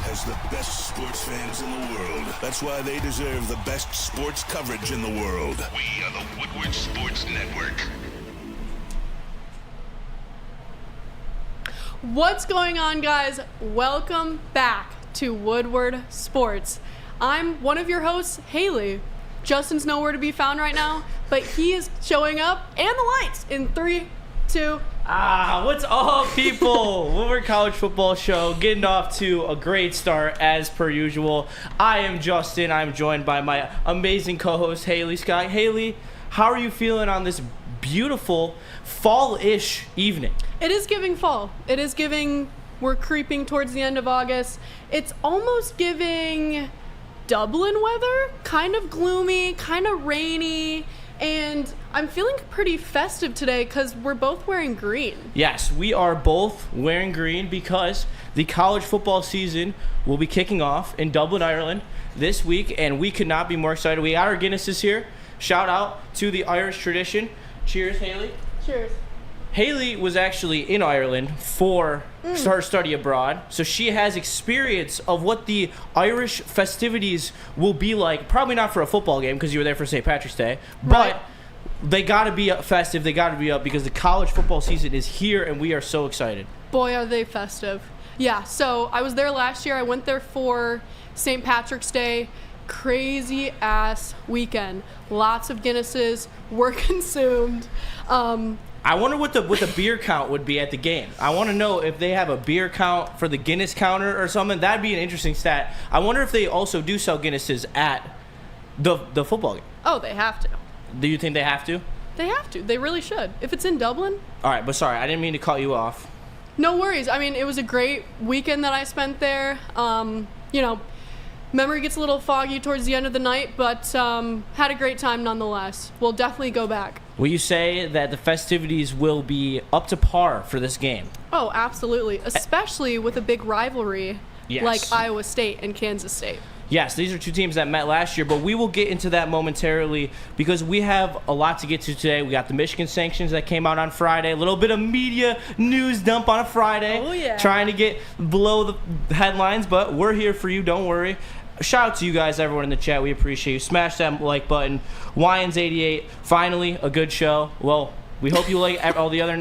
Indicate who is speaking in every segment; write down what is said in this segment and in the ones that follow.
Speaker 1: has the best sports fans in the world. That's why they deserve the best sports coverage in the world. We are the Woodward Sports Network.
Speaker 2: What's going on, guys? Welcome back to Woodward Sports. I'm one of your hosts, Hailey. Justin's nowhere to be found right now, but he is showing up, and the lights in 3, 2.
Speaker 3: What's up, people? Woodward College Football Show getting off to a great start as per usual. I am Justin. I'm joined by my amazing co-host, Hailey Scott. Hailey, how are you feeling on this beautiful fall-ish evening?
Speaker 2: It is giving fall. It is giving, we're creeping towards the end of August. It's almost giving Dublin weather, kind of gloomy, kind of rainy, and I'm feeling pretty festive today because we're both wearing green.
Speaker 3: Yes, we are both wearing green because the college football season will be kicking off in Dublin, Ireland this week, and we could not be more excited. We got our Guinnesses here. Shout out to the Irish tradition. Cheers, Hailey.
Speaker 2: Cheers.
Speaker 3: Hailey was actually in Ireland for her study abroad, so she has experience of what the Irish festivities will be like. Probably not for a football game because you were there for St. Patrick's Day, but they got to be festive. They got to be up because the college football season is here, and we are so excited.
Speaker 2: Boy, are they festive. Yeah, so I was there last year. I went there for St. Patrick's Day. Crazy ass weekend. Lots of Guinnesses were consumed.
Speaker 3: I wonder what the beer count would be at the game. I want to know if they have a beer count for the Guinness counter or something. That'd be an interesting stat. I wonder if they also do sell Guinnesses at the football game.
Speaker 2: Oh, they have to.
Speaker 3: Do you think they have to?
Speaker 2: They have to. They really should. If it's in Dublin.
Speaker 3: All right, but sorry, I didn't mean to cut you off.
Speaker 2: No worries. I mean, it was a great weekend that I spent there. Memory gets a little foggy towards the end of the night, but had a great time nonetheless. We'll definitely go back.
Speaker 3: Will you say that the festivities will be up to par for this game?
Speaker 2: Oh, absolutely. Especially with a big rivalry like Iowa State and Kansas State.
Speaker 3: Yes, these are two teams that met last year, but we will get into that momentarily because we have a lot to get to today. We got the Michigan sanctions that came out on Friday, a little bit of media news dump on a Friday.
Speaker 2: Oh, yeah.
Speaker 3: Trying to get below the headlines, but we're here for you, don't worry. Shout out to you guys, everyone in the chat. We appreciate you. Smash that like button. Wyans88, finally a good show. Well, we hope you like all the other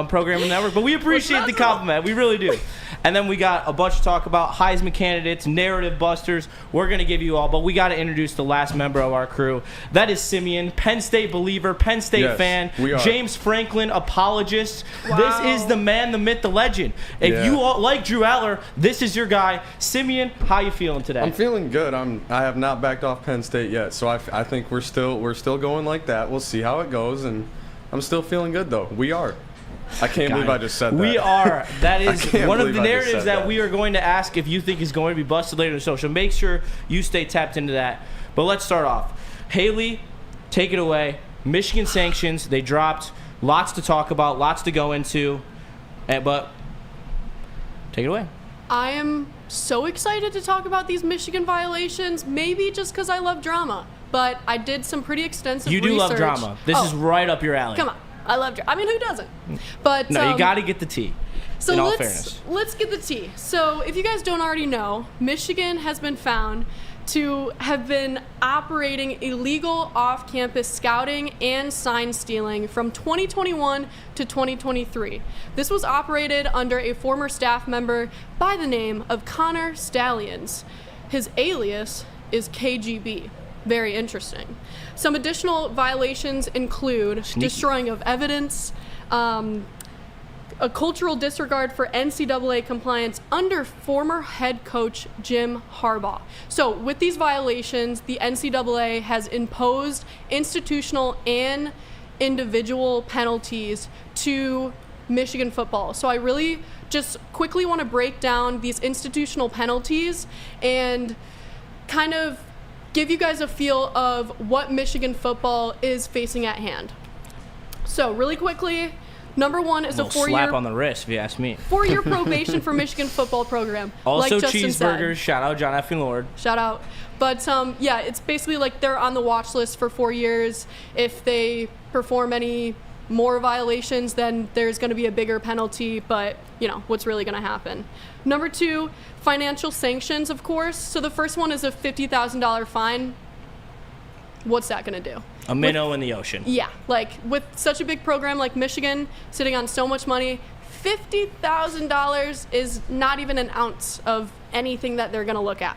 Speaker 3: programming network, but we appreciate the compliment. We really do. And then we got a bunch to talk about, Heisman candidates, narrative busters. We're going to give you all, but we got to introduce the last member of our crew. That is Simeon, Penn State believer, Penn State fan, James Franklin apologist.
Speaker 2: Wow.
Speaker 3: This is the man, the myth, the legend. If you all like Drew Aller, this is your guy. Simeon, how you feeling today?
Speaker 4: I'm feeling good. I have not backed off Penn State yet, so I think we're still going like that. We'll see how it goes, and I'm still feeling good though. We are. I can't believe I just said that.
Speaker 3: We are. That is one of the
Speaker 4: believe I just
Speaker 3: narratives
Speaker 4: said
Speaker 3: that
Speaker 4: that.
Speaker 3: we are going to ask if you think is going to be busted later in the show. So make sure you stay tapped into that. But let's start off. Hailey, take it away. Michigan sanctions, they dropped. Lots to talk about, lots to go into. But take it away.
Speaker 2: I am so excited to talk about these Michigan violations, maybe just because I love drama. But I did some pretty extensive research.
Speaker 3: You do love drama. This is right up your alley.
Speaker 2: Come on. I love drama. I mean, who doesn't? But
Speaker 3: no, you got to get the tea.
Speaker 2: So
Speaker 3: in all fairness.
Speaker 2: Let's get the tea. So if you guys don't already know, Michigan has been found to have been operating illegal off-campus scouting and sign stealing from 2021 to 2023. This was operated under a former staff member by the name of Connor Stallions. His alias is KGB. Very interesting. Some additional violations include destroying of evidence, a cultural disregard for NCAA compliance under former head coach Jim Harbaugh. So with these violations, the NCAA has imposed institutional and individual penalties to Michigan football. So I really just quickly want to break down these institutional penalties and kind of give you guys a feel of what Michigan football is facing at hand. So really quickly, number one is a 4-year
Speaker 3: slap on the wrist, if you ask me.
Speaker 2: 4-year probation for Michigan football program.
Speaker 3: Also
Speaker 2: like Justin
Speaker 3: cheeseburgers.
Speaker 2: said.
Speaker 3: Shout out John F. Lord.
Speaker 2: Shout out. But yeah, it's basically like they're on the watch list for 4 years. If they perform any more violations, then there's going to be a bigger penalty, but what's really going to happen. Number 2, financial sanctions, of course. So the first one is a $50,000 fine. What's that going to do?
Speaker 3: A minnow in the ocean.
Speaker 2: Yeah, like with such a big program like Michigan sitting on so much money, $50,000 is not even an ounce of anything that they're going to look at.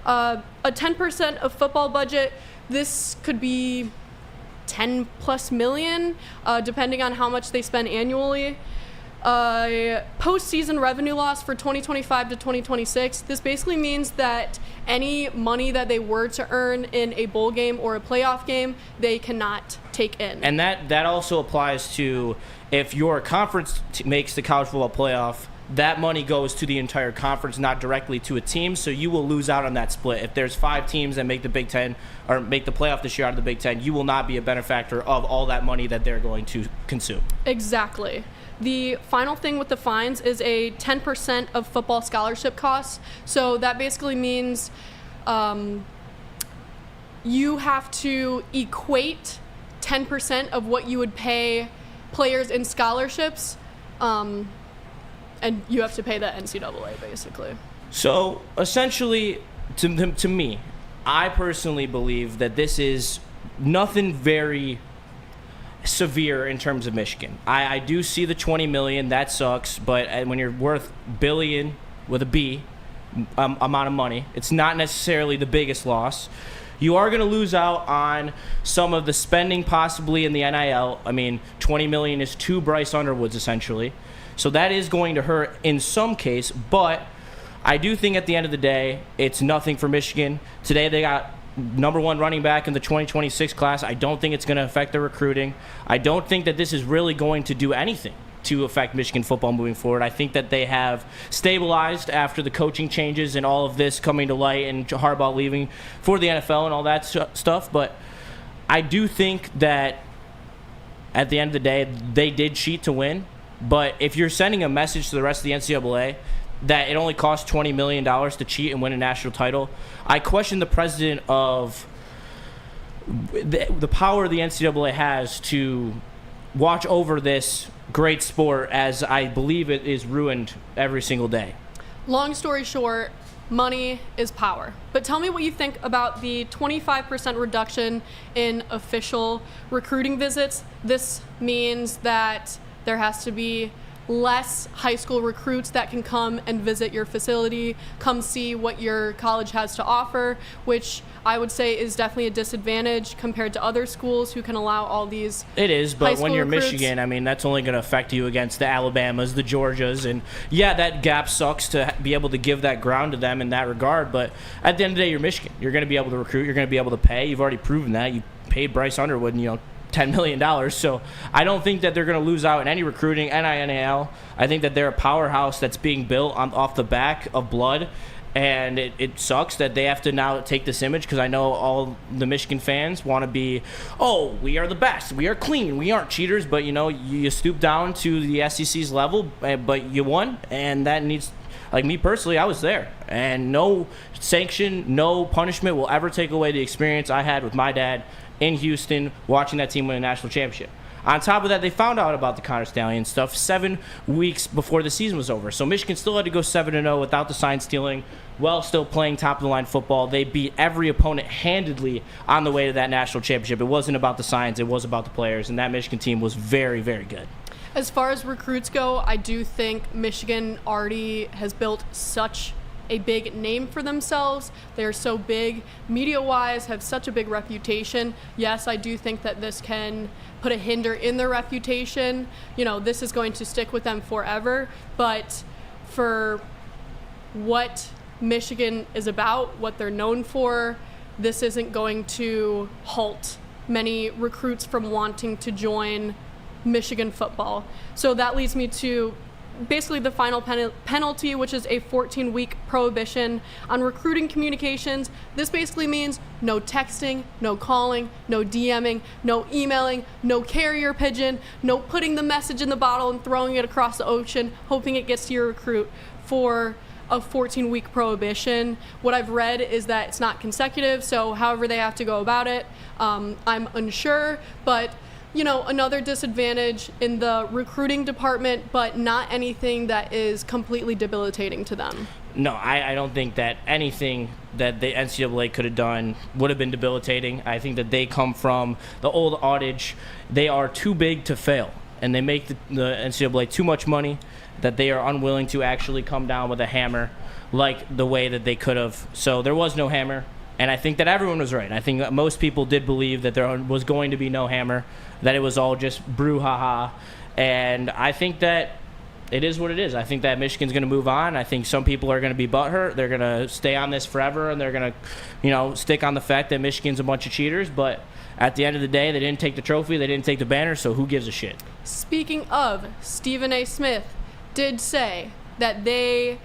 Speaker 2: A 10% of football budget, this could be 10 plus million, depending on how much they spend annually. Postseason revenue loss for 2025 to 2026. This basically means that any money that they were to earn in a bowl game or a playoff game, they cannot take in.
Speaker 3: And that also applies to if your conference makes the college football playoff, that money goes to the entire conference, not directly to a team, so you will lose out on that split. If there's 5 teams that make the Big Ten or make the playoff this year out of the Big Ten, you will not be a benefactor of all that money that they're going to consume. Exactly.
Speaker 2: The final thing with the fines is a 10% of football scholarship costs. So that basically means you have to equate 10% of what you would pay players in scholarships, and you have to pay the NCAA, basically.
Speaker 3: So essentially, to me, I personally believe that this is nothing very severe in terms of Michigan. I do see the $20 million, that sucks, but when you're worth billion with a B amount of money, it's not necessarily the biggest loss. You are going to lose out on some of the spending possibly in the NIL. I mean, $20 million is 2 Bryce Underwoods essentially. So that is going to hurt in some case, but I do think at the end of the day, it's nothing for Michigan. Today they got number 1 running back in the 2026 class. I don't think it's going to affect their recruiting. I don't think that this is really going to do anything to affect Michigan football moving forward. I think that they have stabilized after the coaching changes and all of this coming to light and Harbaugh leaving for the NFL and all that stuff. But I do think that at the end of the day, they did cheat to win. But if you're sending a message to the rest of the NCAA that it only costs $20 million to cheat and win a national title, I question the president of the power the NCAA has to watch over this great sport, as I believe it is ruined every single day.
Speaker 2: Long story short, money is power. But tell me what you think about the 25% reduction in official recruiting visits. This means that there has to be less high school recruits that can come and visit your facility, come see what your college has to offer, which I would say is definitely a disadvantage compared to other schools who can allow all these.
Speaker 3: It is, but when you're
Speaker 2: recruits.
Speaker 3: Michigan, I mean, that's only going to affect you against the Alabamas, the Georgias, and yeah, that gap sucks to be able to give that ground to them in that regard, but at the end of the day, you're Michigan. You're going to be able to recruit. You're going to be able to pay. You've already proven that. You paid Bryce Underwood, $10 million. So I don't think that they're going to lose out in any recruiting, NIL. I think that they're a powerhouse that's being built off the back of blood. And it sucks that they have to now take this image, because I know all the Michigan fans want to be, we are the best. We are clean. We aren't cheaters. But, you stoop down to the SEC's level, but you won. And that needs, like me personally, I was there. And no sanction, no punishment will ever take away the experience I had with my dad in Houston watching that team win a national championship. On top of that, they found out about the Connor Stallion stuff 7 weeks before the season was over. So Michigan still had to go 7-0 without the sign stealing, while still playing top-of-the-line football. They beat every opponent handedly on the way to that national championship. It wasn't about the signs, it was about the players, and that Michigan team was very, very good.
Speaker 2: As far as recruits go, I do think Michigan already has built such a big name for themselves. They're so big, media-wise, have such a big reputation. Yes, I do think that this can put a hinder in their reputation. This is going to stick with them forever. But for what Michigan is about, what they're known for, this isn't going to halt many recruits from wanting to join Michigan football. So that leads me to basically the final penalty, which is a 14-week prohibition on recruiting communications. This basically means no texting, no calling, no DMing, no emailing, no carrier pigeon, no putting the message in the bottle and throwing it across the ocean, hoping it gets to your recruit for a 14-week prohibition. What I've read is that it's not consecutive, so however they have to go about it, I'm unsure, but another disadvantage in the recruiting department, but not anything that is completely debilitating to them.
Speaker 3: No, I don't think that anything that the NCAA could have done would have been debilitating. I think that they come from the old adage, they are too big to fail, and they make the NCAA too much money that they are unwilling to actually come down with a hammer like the way that they could have. So there was no hammer, and I think that everyone was right. I think that most people did believe that there was going to be no hammer, that it was all just brouhaha, and I think that it is what it is. I think that Michigan's going to move on. I think some people are going to be butthurt. They're going to stay on this forever, and they're going to, stick on the fact that Michigan's a bunch of cheaters. But at the end of the day, they didn't take the trophy. They didn't take the banner, so who gives a shit?
Speaker 2: Speaking of, Stephen A. Smith did say that they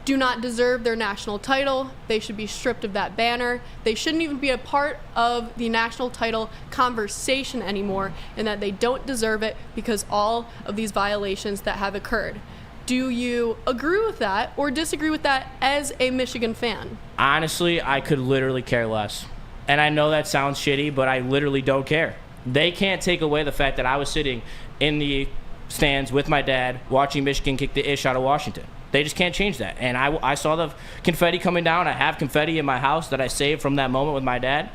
Speaker 2: do not deserve their national title. They should be stripped of that banner. They shouldn't even be a part of the national title conversation anymore, and that they don't deserve it because all of these violations that have occurred. Do you agree with that or disagree with that as a Michigan fan?
Speaker 3: Honestly, I could literally care less. And I know that sounds shitty, but I literally don't care. They can't take away the fact that I was sitting in the stands with my dad watching Michigan kick the ish out of Washington. They just can't change that. And I saw the confetti coming down. I have confetti in my house that I saved from that moment with my dad.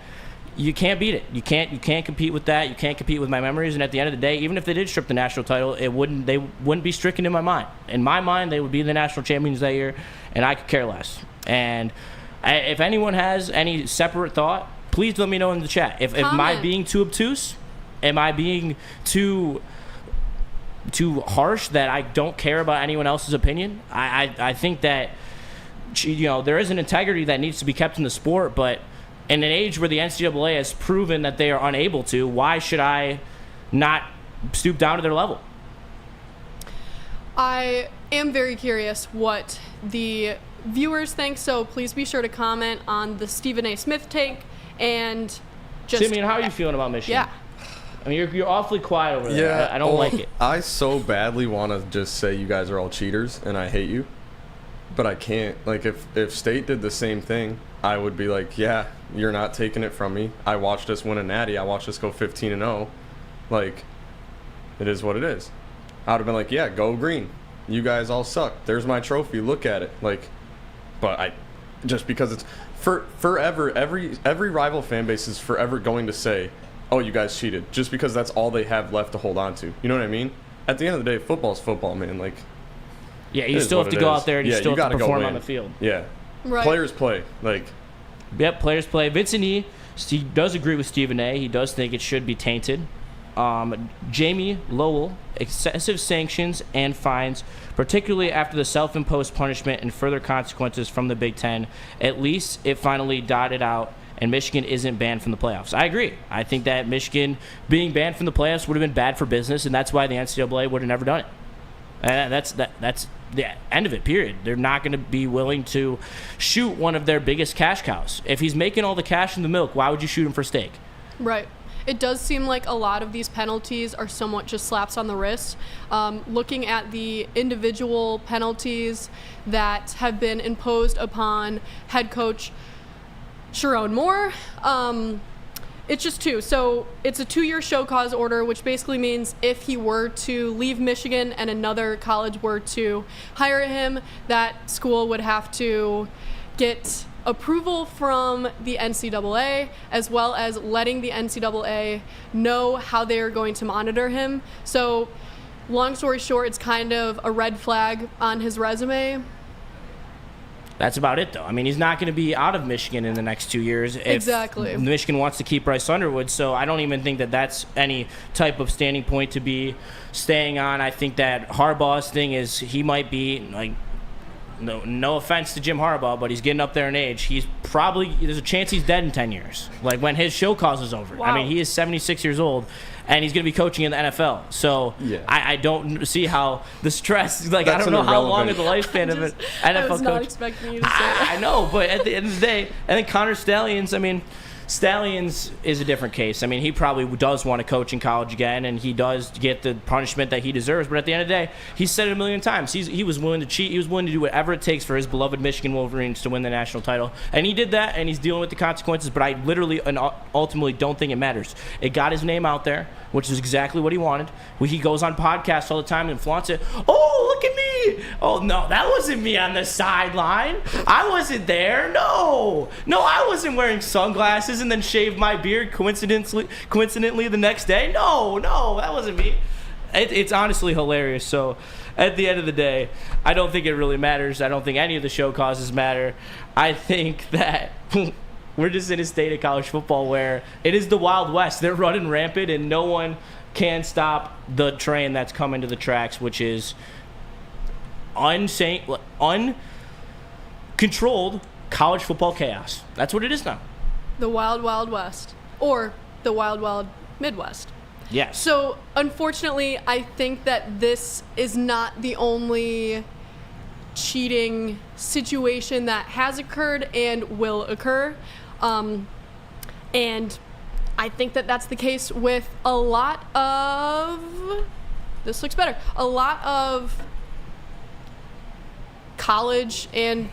Speaker 3: You can't beat it. You can't compete with that. You can't compete with my memories. And at the end of the day, even if they did strip the national title, they wouldn't be stricken in my mind. In my mind, they would be the national champions that year, and I could care less. And if anyone has any separate thought, please let me know in the chat. Am I being too obtuse? Am I being too harsh that I don't care about anyone else's opinion? I think that there is an integrity that needs to be kept in the sport, but in an age where the NCAA has proven that they are unable to, why should I not stoop down to their level?
Speaker 2: I am very curious what the viewers think, so please be sure to comment on the Stephen A. Smith take and just...
Speaker 3: Simeon, how are you feeling about Michigan?
Speaker 2: Yeah.
Speaker 3: I mean, you're awfully quiet over there.
Speaker 4: Yeah,
Speaker 3: I don't like it.
Speaker 4: I so badly want to just say you guys are all cheaters and I hate you, but I can't. Like, if State did the same thing, I would be like, yeah, you're not taking it from me. I watched us win a natty. I watched us go 15-0. Like, it is what it is. I would have been like, yeah, go green. You guys all suck. There's my trophy. Look at it. Like, but just because it's forever, every rival fan base is forever going to say, oh, you guys cheated, just because that's all they have left to hold on to. You know what I mean? At the end of the day, football's football, man. Like,
Speaker 3: yeah, you still have to go out there and you still have to perform on the field.
Speaker 4: Yeah.
Speaker 2: Right.
Speaker 4: Players play. Like,
Speaker 3: yep, players play. Vincent E., he does agree with Stephen A. He does think it should be tainted. Jamie Lowell, excessive sanctions and fines, particularly after the self-imposed punishment and further consequences from the Big Ten. At least it finally dotted out and Michigan isn't banned from the playoffs. I agree. I think that Michigan being banned from the playoffs would have been bad for business, and that's why the NCAA would have never done it. And that's the end of it, period. They're not going to be willing to shoot one of their biggest cash cows. If he's making all the cash in the milk, why would you shoot him for steak?
Speaker 2: Right. It does seem like a lot of these penalties are somewhat just slaps on the wrist. Looking at the individual penalties that have been imposed upon head coach Sharon Moore, it's just 2. So it's a 2-year show cause order, which basically means if he were to leave Michigan and another college were to hire him, that school would have to get approval from the NCAA, as well as letting the NCAA know how they are going to monitor him. So long story short, it's kind of a red flag on his resume.
Speaker 3: That's about it, though. I mean, he's not going to be out of Michigan in the next 2 years if
Speaker 2: exactly.
Speaker 3: Michigan wants to keep Bryce Underwood, so I don't even think that that's any type of standing point to be staying on. I think that Harbaugh's thing is he might be, like, no offense to Jim Harbaugh, but he's getting up there in age. There's a chance he's dead in 10 years, like when his show cause is over.
Speaker 2: Wow.
Speaker 3: I mean, he is 76 years old, and he's going to be coaching in the NFL. So
Speaker 4: yeah.
Speaker 3: I don't see how the stress, like, I don't know how long is the lifespan of an NFL coach.
Speaker 2: I was not expecting you to say that.
Speaker 3: I know, but at the end of the day, I think Connor Stallions, I mean, Stalions is a different case. I mean, he probably does want to coach in college again, and he does get the punishment that he deserves. But at the end of the day, he's said it a million times. He was willing to cheat. He was willing to do whatever it takes for his beloved Michigan Wolverines to win the national title. And he did that, and he's dealing with the consequences. But I literally and ultimately don't think it matters. It got his name out there, which is exactly what he wanted. He goes on podcasts all the time and flaunts it. Oh, look at me. Oh, no, that wasn't me on the sideline. I wasn't there. No, I wasn't wearing sunglasses and then shaved my beard coincidentally the next day. No, that wasn't me. It's honestly hilarious. So at the end of the day, I don't think it really matters. I don't think any of the show causes matter. I think that we're just in a state of college football where it is the Wild West. They're running rampant, and no one can stop the train that's coming to the tracks, which is uncontrolled college football chaos. That's what it is now.
Speaker 2: The Wild Wild West, or the Wild Wild Midwest.
Speaker 3: Yes.
Speaker 2: So, unfortunately, I think that this is not the only cheating situation that has occurred and will occur. And I think that that's the case with a lot of... This looks better. A lot of college and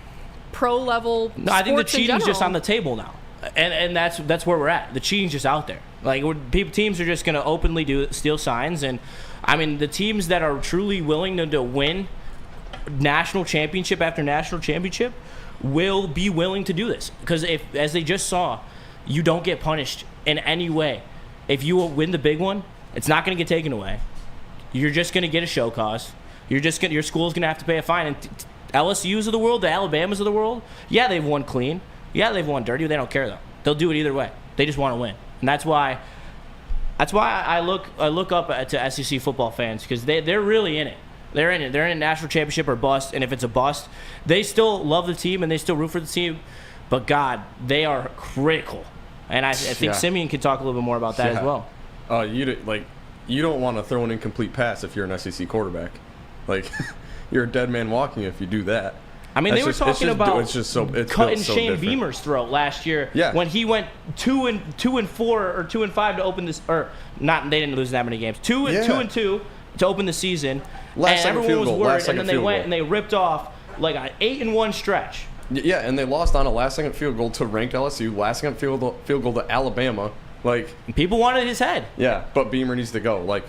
Speaker 2: pro-level sports.
Speaker 3: No, I think the
Speaker 2: in
Speaker 3: cheating's just
Speaker 2: general.
Speaker 3: on the table now. And that's where we're at. The cheating's just out there. Like, teams are just going to openly steal signs. And, I mean, the teams that are truly willing to win national championship after national championship will be willing to do this. Because, as they just saw, you don't get punished in any way. If you win the big one, it's not going to get taken away. You're just going to get a show cause. Your school's going to have to pay a fine. And LSUs of the world, the Alabamas of the world, yeah, they've won clean. Yeah, they've won dirty, but they don't care, though. They'll do it either way. They just want to win. And that's why I look up to SEC football fans, because they're really in it. They're in it. They're in a national championship or bust, and if it's a bust, they still love the team and they still root for the team. But, God, they are critical. And I think Simeon can talk a little bit more about that as well.
Speaker 4: You don't want to throw an incomplete pass if you're an SEC quarterback. Like, you're a dead man walking if you do that.
Speaker 3: I mean, they were talking about cutting Shane
Speaker 4: different.
Speaker 3: Beamer's throat last year when he went 2-4 or 2-5 to open this, or not. They didn't lose that many games. 2-2 to open the season, and everyone was worried. And then they went and they ripped off like an 8-1 stretch.
Speaker 4: Yeah, and they lost on a last-second field goal to ranked LSU, last-second field goal to Alabama. Like,
Speaker 3: and people wanted his head.
Speaker 4: Yeah, but Beamer needs to go. Like,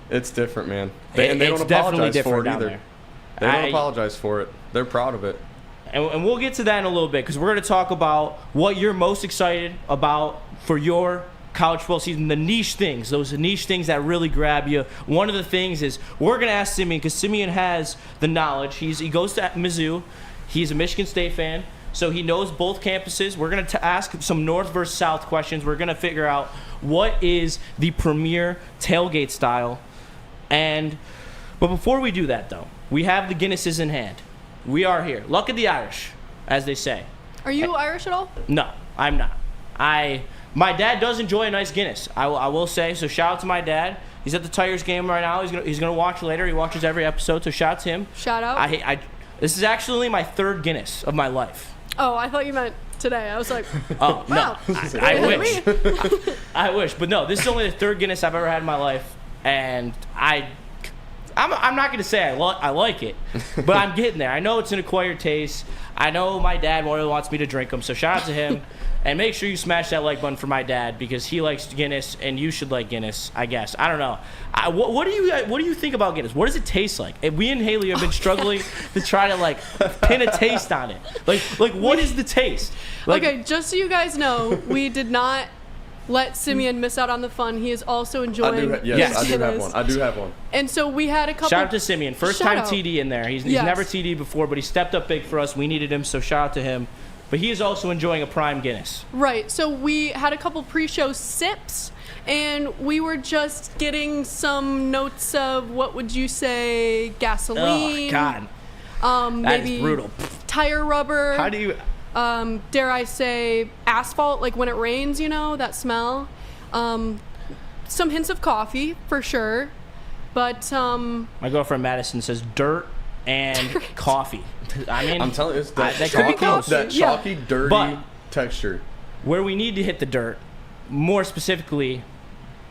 Speaker 4: it's different, man.
Speaker 3: They
Speaker 4: don't apologize for it either.
Speaker 3: There.
Speaker 4: They don't apologize for it. They're proud of it.
Speaker 3: And we'll get to that in a little bit, because we're going to talk about what you're most excited about for your college football season, the niche things, those niche things that really grab you. One of the things is we're going to ask Simeon, because Simeon has the knowledge. He goes to Mizzou. He's a Michigan State fan, so he knows both campuses. We're going to ask some North versus South questions. We're going to figure out what is the premier tailgate style. But before we do that, though, we have the Guinnesses in hand. We are here. Luck of the Irish, as they say.
Speaker 2: Are you Irish at all?
Speaker 3: No, I'm not. My dad does enjoy a nice Guinness, I will say. So shout out to my dad. He's at the Tigers game right now. He's gonna watch later. He watches every episode, so shout out to him.
Speaker 2: Shout out.
Speaker 3: This is actually my third Guinness of my life.
Speaker 2: Oh, I thought you meant today. I was like,
Speaker 3: oh,
Speaker 2: wow.
Speaker 3: No. I wish. I wish. But no, this is only the third Guinness I've ever had in my life. And I'm not going to say I like it, but I'm getting there. I know it's an acquired taste. I know my dad really wants me to drink them, so shout out to him. And make sure you smash that like button for my dad, because he likes Guinness, and you should like Guinness, I guess. I don't know. What do you think about Guinness? What does it taste like? And we and Haley have been struggling to try to pin a taste on it. Like what is the taste?
Speaker 2: Okay, just so you guys know, we did not let Simeon miss out on the fun. He is also enjoying.
Speaker 4: I do have one.
Speaker 2: And so we had a couple.
Speaker 3: Shout out to Simeon. First time TD in there. He's never TD before, but he stepped up big for us. We needed him, so shout out to him. But he is also enjoying a prime Guinness.
Speaker 2: Right. So we had a couple pre-show sips, and we were just getting some notes of, what would you say, gasoline.
Speaker 3: Oh, God. That is brutal.
Speaker 2: Tire rubber.
Speaker 3: How do you...
Speaker 2: dare I say, asphalt, like when it rains, that smell. Some hints of coffee, for sure. But,
Speaker 3: my girlfriend Madison says dirt and coffee. I mean,
Speaker 4: I'm telling you, it's that
Speaker 3: that could be close.
Speaker 4: That chalky, dirty texture.
Speaker 3: where we need to hit the dirt, more specifically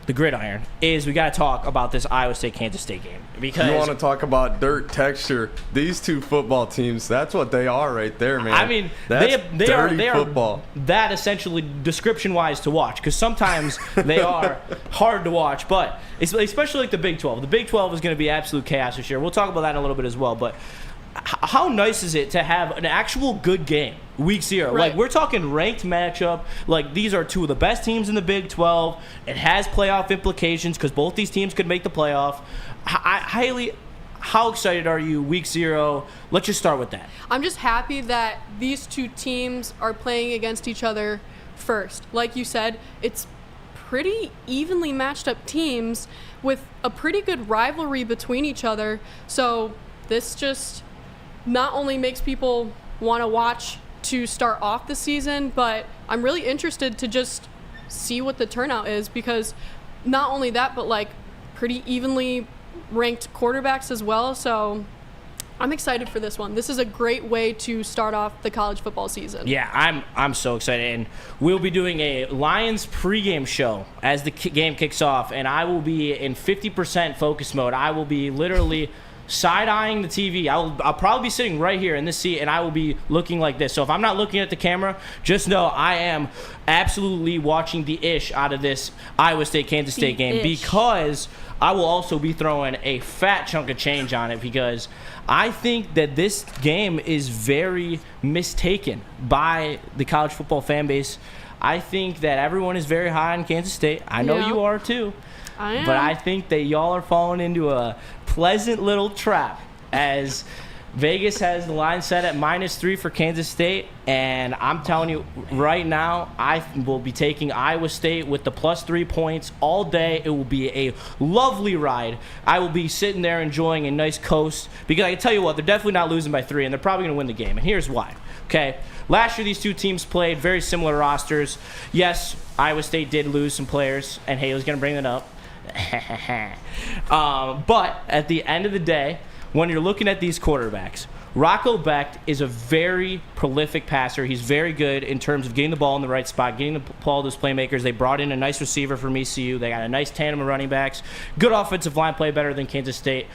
Speaker 3: the gridiron, is we got to talk about this Iowa State-Kansas State game. Because
Speaker 4: you want to talk about dirt texture? These two football teams, that's what they are right there, man.
Speaker 3: I mean,
Speaker 4: that's
Speaker 3: they
Speaker 4: dirty
Speaker 3: are
Speaker 4: football.
Speaker 3: That essentially description-wise to watch, because sometimes they are hard to watch, but especially like the Big 12. The Big 12 is going to be absolute chaos this year. We'll talk about that in a little bit as well, but how nice is it to have an actual good game week 0?
Speaker 2: Right.
Speaker 3: Like, we're talking ranked matchup. Like, these are two of the best teams in the Big 12. It has playoff implications because both these teams could make the playoff. Hailey, how excited are you week 0? Let's just start with that.
Speaker 2: I'm just happy that these two teams are playing against each other first. Like you said, it's pretty evenly matched up teams with a pretty good rivalry between each other. So this just not only makes people want to watch to start off the season, but I'm really interested to just see what the turnout is, because not only that, but like pretty evenly ranked quarterbacks as well. So I'm excited for this one. This is a great way to start off the college football season.
Speaker 3: Yeah, I'm so excited, and we'll be doing a Lions pregame show as the game kicks off, and I will be in 50% focus mode. I will be literally side-eyeing the TV. I'll probably be sitting right here in this seat, and I will be looking like this. So if I'm not looking at the camera, just know I am absolutely watching the ish out of this Iowa State-Kansas State game, because I will also be throwing a fat chunk of change on it, because I think that this game is very mistaken by the college football fan base. I think that everyone is very high on Kansas State. I know you are too.
Speaker 2: I am.
Speaker 3: But I think that y'all are falling into a pleasant little trap, as Vegas has the line set at -3 for Kansas State, and I'm telling you right now, I will be taking Iowa State with the +3 points all day. It will be a lovely ride. I will be sitting there enjoying a nice coast, because I can tell you what, they're definitely not losing by 3, and they're probably going to win the game, and here's why. Okay, last year these two teams played very similar rosters. Yes, Iowa State did lose some players, and Hailey's going to bring that up. But at the end of the day, when you're looking at these quarterbacks, Rocco Becht is a very prolific passer. He's very good in terms of getting the ball in the right spot, getting the ball to those playmakers. They brought in a nice receiver from ECU. They got a nice tandem of running backs. Good offensive line play, better than Kansas State.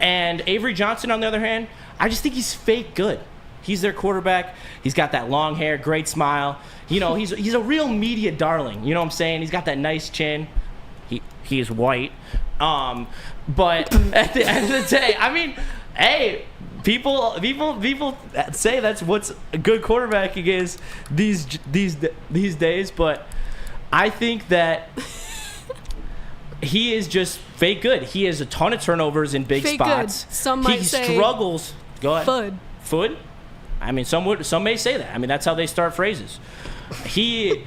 Speaker 3: And Avery Johnson, on the other hand, I just think he's fake good. He's their quarterback. He's got that long hair, great smile. You know, he's a real media darling. You know what I'm saying? He's got that nice chin. He is white. But at the end of the day, I mean, hey, people say that's what's a good quarterbacking is these days. But I think that he is just fake good. He has a ton of turnovers in big
Speaker 2: fake
Speaker 3: spots.
Speaker 2: Good. Some might say
Speaker 3: he struggles. Go ahead. Fud. I mean, some may say that. I mean, that's how they start phrases. He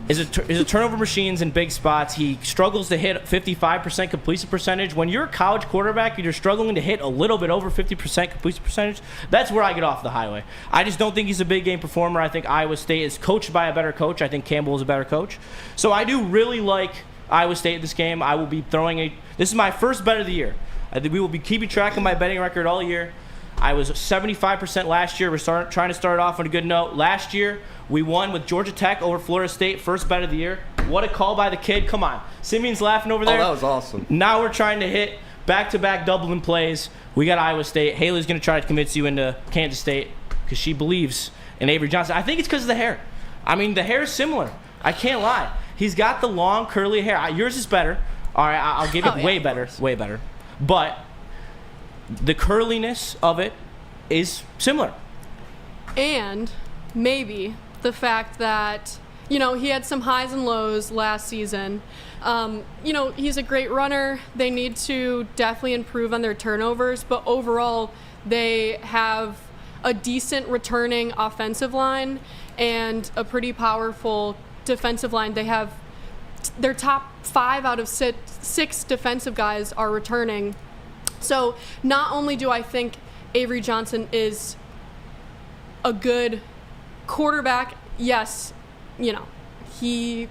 Speaker 3: is a turnover machines in big spots. He struggles to hit 55% completion percentage. When you're a college quarterback and you're struggling to hit a little bit over 50% completion percentage, that's where I get off the highway. I just don't think he's a big game performer. I think Iowa State is coached by a better coach. I think Campbell is a better coach. So I do really like Iowa State in this game. I will be throwing this is my first bet of the year. I think we will be keeping track of my betting record all year. I was 75% last year. We're trying to start off on a good note. Last year, we won with Georgia Tech over Florida State, first bet of the year. What a call by the kid. Come on. Simeon's laughing over there.
Speaker 4: Oh, that was awesome.
Speaker 3: Now we're trying to hit back-to-back Dublin plays. We got Iowa State. Hailey's going to try to convince you into Kansas State because she believes in Avery Johnson. I think it's because of the hair. I mean, the hair is similar. I can't lie. He's got the long, curly hair. Yours is better. All right, I'll give it way better. Way better. But the curliness of it is similar.
Speaker 2: And maybe the fact that, you know, he had some highs and lows last season. You know, he's a great runner. They need to definitely improve on their turnovers, but overall they have a decent returning offensive line and a pretty powerful defensive line. They have their top 5 out of 6 defensive guys are returning. So not only do I think Avery Johnson is a good quarterback, yes, you know, he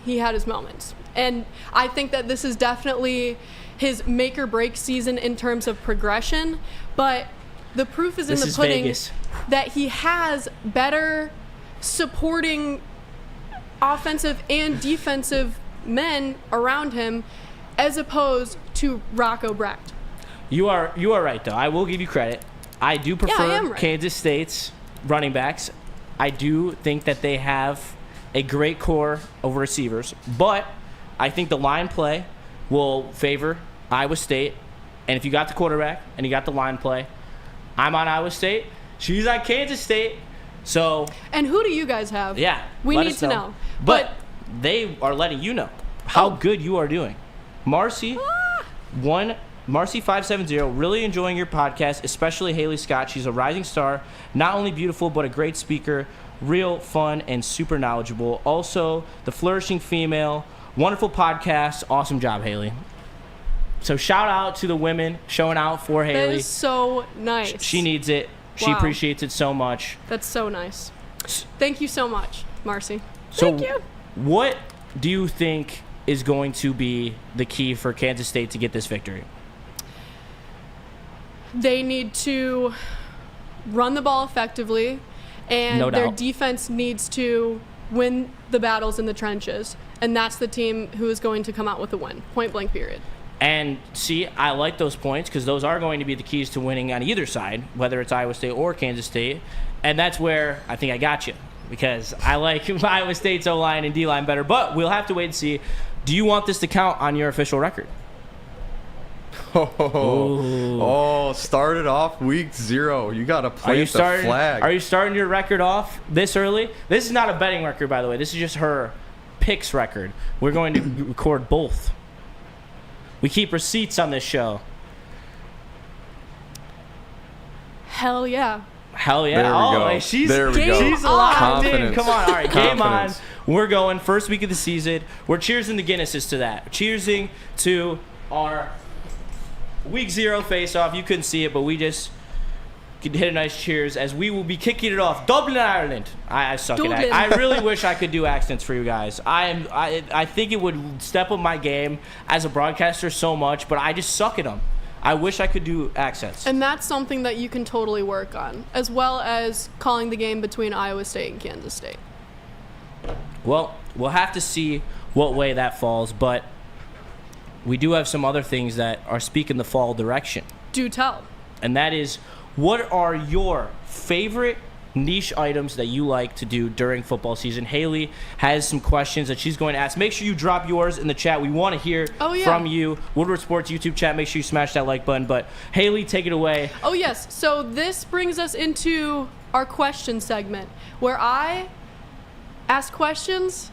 Speaker 2: had his moments. And I think that this is definitely his make or break season in terms of progression, but the proof is in the pudding
Speaker 3: Vegas.
Speaker 2: that he has better supporting offensive and defensive men around him as opposed to Rocco Brecht.
Speaker 3: You are right, though. I will give you credit. I do prefer
Speaker 2: I am right.
Speaker 3: Kansas State's running backs. I do think that they have a great core of receivers, but I think the line play will favor Iowa State. And if you got the quarterback and you got the line play, I'm on Iowa State. She's on Kansas State. So.
Speaker 2: And who do you guys have?
Speaker 3: Yeah.
Speaker 2: We need to know.
Speaker 3: But they are letting you know how good you are doing. Marcy, Marcy 570, really enjoying your podcast, especially Hailey Scott. She's a rising star, not only beautiful, but a great speaker, real fun and super knowledgeable. Also, the flourishing female, wonderful podcast. Awesome job, Hailey. So shout out to the women showing out for Hailey.
Speaker 2: That is so nice.
Speaker 3: She needs it. She appreciates it so much.
Speaker 2: That's so nice. Thank you so much, Marcy.
Speaker 3: So
Speaker 2: Thank you.
Speaker 3: What do you think is going to be the key for Kansas State to get this victory?
Speaker 2: They need to run the ball effectively, and
Speaker 3: No
Speaker 2: their
Speaker 3: doubt.
Speaker 2: defense needs to win the battles in the trenches. And that's the team who is going to come out with a win. Point blank, period.
Speaker 3: And see, I like those points because those are going to be the keys to winning on either side, whether it's Iowa State or Kansas State. And that's where I think I got you because I like Iowa State's O-line and D-line better. But we'll have to wait and see. Do you want this to count on your official record?
Speaker 4: Started off week 0. You got to plant the flag.
Speaker 3: Are you starting your record off this early? This is not a betting record, by the way. This is just her picks record. We're going to record both. We keep receipts on this show.
Speaker 2: Hell yeah.
Speaker 3: Hell yeah.
Speaker 4: There we go.
Speaker 3: There we
Speaker 4: go.
Speaker 3: She's locked in.
Speaker 4: Confidence.
Speaker 3: Come on. All right, game on.
Speaker 4: Confidence.
Speaker 3: We're going. First week of the season. We're cheersing the Guinnesses to that. Cheersing to our week 0 face-off. You couldn't see it, but we just could hit a nice cheers as we will be kicking it off. Dublin, Ireland. I suck at it. I really wish I could do accents for you guys. I think it would step up my game as a broadcaster so much, but I just suck at them. I wish I could do accents.
Speaker 2: And that's something that you can totally work on, as well as calling the game between Iowa State and Kansas State.
Speaker 3: Well, we'll have to see what way that falls, but we do have some other things that are speaking the fall direction.
Speaker 2: Do tell.
Speaker 3: And that is, what are your favorite niche items that you like to do during football season? Hailey has some questions that she's going to ask. Make sure you drop yours in the chat. We want to hear from you. Woodward Sports YouTube chat, make sure you smash that like button. But Hailey, take it away.
Speaker 2: Oh, yes. So this brings us into our question segment, where I ask questions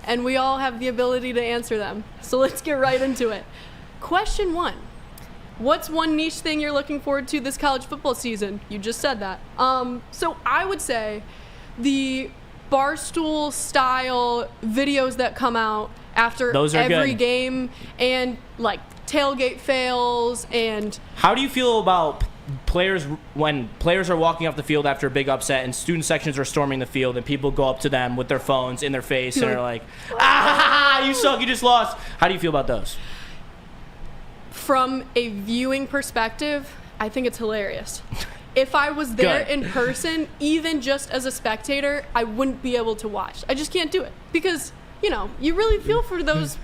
Speaker 2: and we all have the ability to answer them. So let's get right into it. Question 1. What's one niche thing you're looking forward to this college football season? You just said that. So I would say the Barstool style videos that come out after every game, and like tailgate fails. And
Speaker 3: how do you feel about players when players are walking off the field after a big upset and student sections are storming the field and people go up to them with their phones in their face and are like, you suck, you just lost? How do you feel about those?
Speaker 2: From a viewing perspective, I think it's hilarious. If I was there in person, even just as a spectator, I wouldn't be able to watch. I just can't do it because, you really feel for those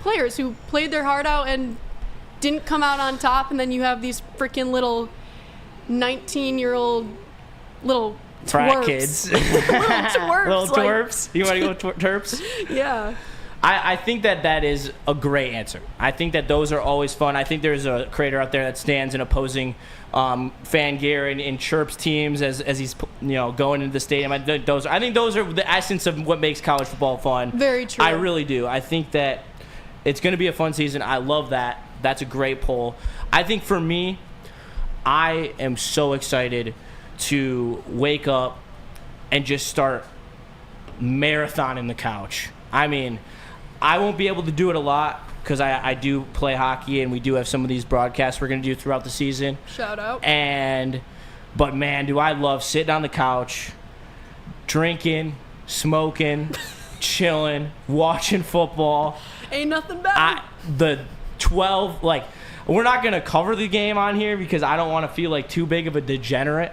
Speaker 2: players who played their heart out and didn't come out on top, and then you have these freaking little 19-year-old little
Speaker 3: frat
Speaker 2: twerps.
Speaker 3: kids.
Speaker 2: Little twerps.
Speaker 3: Little twerps. You want to go terps?
Speaker 2: Yeah.
Speaker 3: I think that is a great answer. I think that those are always fun. I think there's a creator out there that stands in opposing fan gear and chirps teams as he's going into the stadium. I think those are the essence of what makes college football fun.
Speaker 2: Very true.
Speaker 3: I really do. I think that it's going to be a fun season. I love that. That's a great poll. I think for me, I am so excited to wake up and just start marathoning the couch. I mean, I won't be able to do it a lot because I do play hockey and we do have some of these broadcasts we're going to do throughout the season.
Speaker 2: Shout out.
Speaker 3: But man, do I love sitting on the couch, drinking, smoking, chilling, watching football.
Speaker 2: Ain't nothing better.
Speaker 3: We're not going to cover the game on here because I don't want to feel like too big of a degenerate.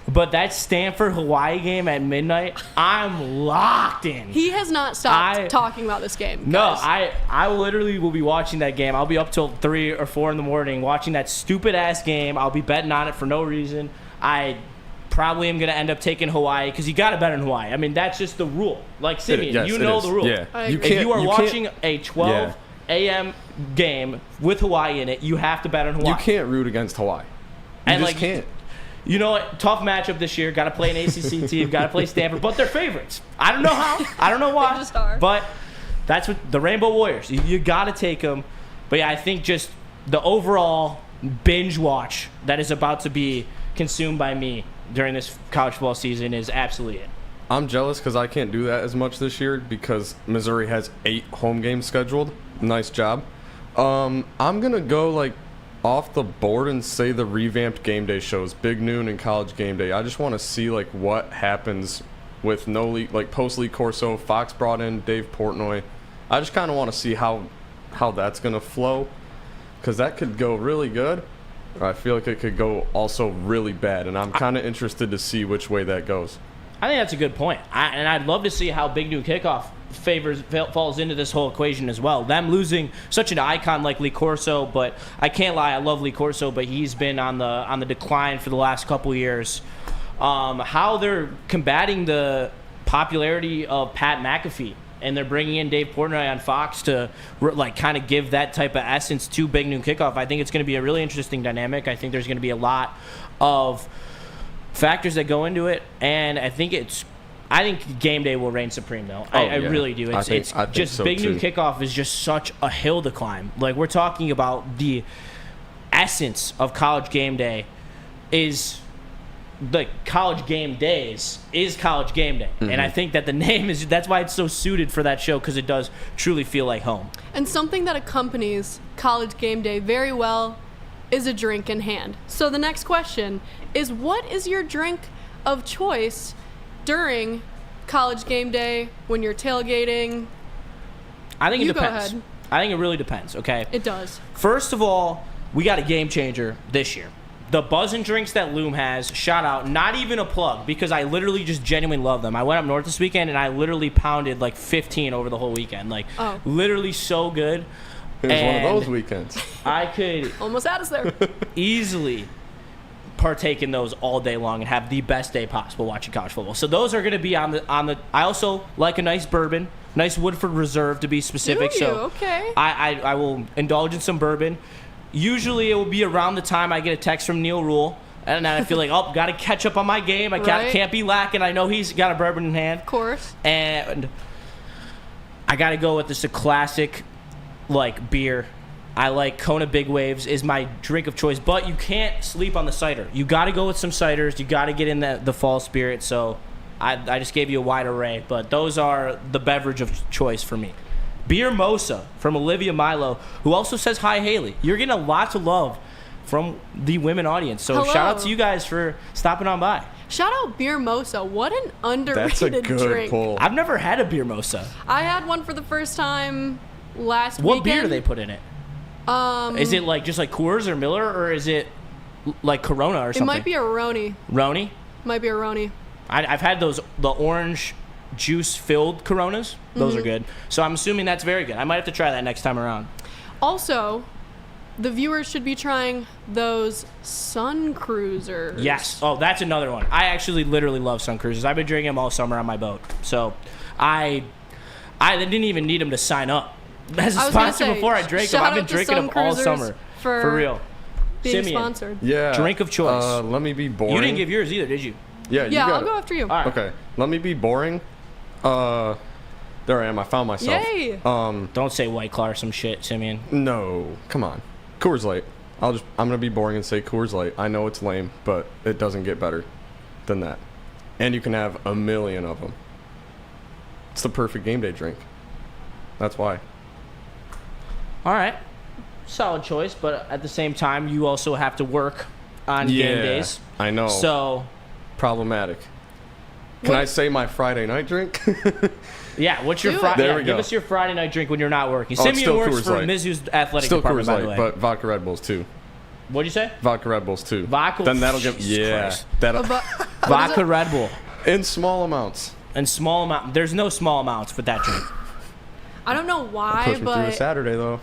Speaker 3: But that Stanford-Hawaii game at midnight, I'm locked in.
Speaker 2: He has not stopped talking about this game.
Speaker 3: No,
Speaker 2: guys.
Speaker 3: I literally will be watching that game. I'll be up till 3 or 4 in the morning watching that stupid-ass game. I'll be betting on it for no reason. I probably am going to end up taking Hawaii because you got to bet on Hawaii. I mean, that's just the rule. Like, Simeon,
Speaker 4: Yes,
Speaker 3: you
Speaker 4: it
Speaker 3: know
Speaker 4: is.
Speaker 3: the rule.
Speaker 4: Yeah.
Speaker 3: If you are watching a 12 a.m. game with Hawaii in it, you have to bet on Hawaii.
Speaker 4: You can't root against Hawaii.
Speaker 3: And,
Speaker 4: Just
Speaker 3: like,
Speaker 4: can't.
Speaker 3: You know what? Tough matchup this year. Got to play an ACC team. Got to play Stanford. But they're favorites. I don't know how. I don't know why.
Speaker 2: They just are.
Speaker 3: But that's what the Rainbow Warriors. You got to take them. But yeah, I think just the overall binge watch that is about to be consumed by me during this college football season is absolutely it.
Speaker 4: I'm jealous because I can't do that as much this year because Missouri has 8 home games scheduled. Nice job. I'm going to go like off the board and say the revamped game day shows, Big Noon and College Game Day. I just want to see like what happens with no league, like post League Corso. Fox brought in Dave Portnoy. I just kind of want to see how that's going to flow because that could go really good. Or I feel like it could go also really bad, and I'm kind of interested to see which way that goes.
Speaker 3: I think that's a good point. And I'd love to see how Big Noon Kickoff falls into this whole equation as well. Them losing such an icon like Lee Corso, but I can't lie, I love Lee Corso, but he's been on the decline for the last couple of years. How they're combating the popularity of Pat McAfee, and they're bringing in Dave Portnoy on Fox to like kind of give that type of essence to Big Noon Kickoff. I think it's going to be a really interesting dynamic. I think there's going to be a lot of factors that go into it, and I think game day will reign supreme, though. I really do.
Speaker 4: I think so,
Speaker 3: Big Noon
Speaker 4: too.
Speaker 3: Kickoff is just such a hill to climb. Like, we're talking about the essence of college game day is the college game days is college game day. And I think that the name that's why it's so suited for that show, because it does truly feel like home.
Speaker 2: And something that accompanies college game day very well is a drink in hand. So the next question is, what is your drink of choice during college game day when you're tailgating?
Speaker 3: I think it
Speaker 2: You go
Speaker 3: depends.
Speaker 2: ahead.
Speaker 3: I think it really depends, okay?
Speaker 2: It does.
Speaker 3: First of all, we got a game changer this year. The Buzzin' drinks that Loom has, shout out, not even a plug, because I literally just genuinely love them. I went up north this weekend, and I literally pounded like 15 over the whole weekend. Like, literally so good.
Speaker 4: It was one of those weekends. I
Speaker 3: could
Speaker 2: Almost had us there.
Speaker 3: easily partake in those all day long and have the best day possible watching college football. So those are going to be on the. I also like a nice bourbon, nice Woodford Reserve to be specific.
Speaker 2: Do you?
Speaker 3: So
Speaker 2: Okay.
Speaker 3: I will indulge in some bourbon. Usually it will be around the time I get a text from Neil Rule, and then I feel like, oh, got to catch up on my game. I can't be lacking. I know he's got a bourbon in hand.
Speaker 2: Of course.
Speaker 3: And I got to go with just a classic, like, beer. I like Kona Big Waves is my drink of choice, but you can't sleep on the cider. You got to go with some ciders. You got to get in the fall spirit. So I just gave you a wide array, but those are the beverage of choice for me. Beer Mosa from Olivia Milo, who also says, hi, Haley. You're getting a lot of love from the women audience. So
Speaker 2: Hello.
Speaker 3: shout out to you guys for stopping on by.
Speaker 2: Shout out Beer Mosa. What an underrated
Speaker 4: That's a good
Speaker 2: drink.
Speaker 4: pull.
Speaker 3: I've never had a Beer Mosa.
Speaker 2: I had one for the first time last
Speaker 3: What
Speaker 2: weekend.
Speaker 3: beer do they put in it? Is it like just like Coors or Miller, or is it like Corona or something?
Speaker 2: It might be a Roni.
Speaker 3: Roni?
Speaker 2: Might be a Roni.
Speaker 3: I've had the orange juice-filled Coronas. Those are good. So I'm assuming that's very good. I might have to try that next time around.
Speaker 2: Also, the viewers should be trying those Sun Cruisers.
Speaker 3: Yes. Oh, that's another one. I actually literally love Sun Cruisers. I've been drinking them all summer on my boat. So I didn't even need them to sign up as a
Speaker 2: I was gonna
Speaker 3: sponsor
Speaker 2: say,
Speaker 3: before I drank them.
Speaker 2: shout
Speaker 3: I've been
Speaker 2: out to
Speaker 3: drinking
Speaker 2: Sun
Speaker 3: them all
Speaker 2: Cruisers
Speaker 3: summer.
Speaker 2: for
Speaker 3: real.
Speaker 2: Being
Speaker 3: Simeon,
Speaker 2: sponsored.
Speaker 4: Yeah.
Speaker 3: Drink of choice.
Speaker 4: Let me be boring.
Speaker 3: You didn't give yours either, did you?
Speaker 4: Yeah, you
Speaker 2: Yeah,
Speaker 4: got
Speaker 2: I'll
Speaker 4: it.
Speaker 2: go after you.
Speaker 3: All right.
Speaker 4: Okay, let me be boring. There I am. I found myself.
Speaker 2: Yay.
Speaker 3: Don't say White Claw or some shit, Simeon.
Speaker 4: No, come on. Coors Light. I'm gonna be boring and say Coors Light. I know it's lame, but it doesn't get better than that. And you can have a million of them. It's the perfect game day drink. That's why.
Speaker 3: All right. Solid choice, but at the same time, you also have to work on game days.
Speaker 4: I know.
Speaker 3: So,
Speaker 4: Problematic. Can I say my Friday night drink?
Speaker 3: yeah, what's your
Speaker 2: Do it.
Speaker 3: Friday?
Speaker 4: There
Speaker 3: Yeah,
Speaker 4: we
Speaker 3: give
Speaker 4: go.
Speaker 3: us your Friday night drink when you're not working.
Speaker 4: Oh, it's
Speaker 3: Simeon
Speaker 4: still
Speaker 3: works
Speaker 4: Coors
Speaker 3: for
Speaker 4: Light.
Speaker 3: Mizzou's athletic
Speaker 4: Still
Speaker 3: department,
Speaker 4: Coors
Speaker 3: by the
Speaker 4: Light,
Speaker 3: way.
Speaker 4: but vodka Red Bulls too.
Speaker 3: What'd you say?
Speaker 4: Vodka Red Bulls too.
Speaker 3: Vodka.
Speaker 4: Then that'll get
Speaker 3: Jesus Christ.
Speaker 4: that'll
Speaker 3: Vodka Red Bull
Speaker 4: in small amounts.
Speaker 3: and small amount. There's no small amounts with that drink.
Speaker 2: I don't know why,
Speaker 4: Push me through a
Speaker 2: but
Speaker 4: Saturday though.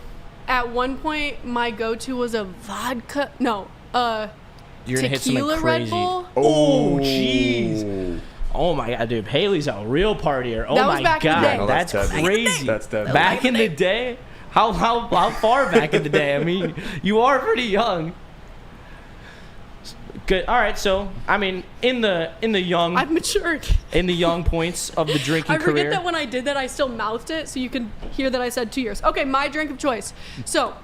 Speaker 2: at one point my go-to was a vodka. No,
Speaker 3: You're gonna hit something
Speaker 2: tequila
Speaker 3: crazy.
Speaker 2: Red Bull.
Speaker 3: Oh, jeez. Oh my god, dude. Haley's a real partier. Oh
Speaker 2: That was
Speaker 3: my
Speaker 2: back in the
Speaker 3: god,
Speaker 2: day.
Speaker 4: No,
Speaker 3: that's
Speaker 4: that's dead.
Speaker 3: crazy.
Speaker 4: That's dead.
Speaker 3: Back in the day? How far back in the day? I mean, you are pretty young. Good. All right. So, I mean, in the young
Speaker 2: I've matured.
Speaker 3: in the young points of the drinking
Speaker 2: I forget
Speaker 3: career.
Speaker 2: that when I did that, I still mouthed it, so you can hear that I said 2 years. Okay, my drink of choice. So,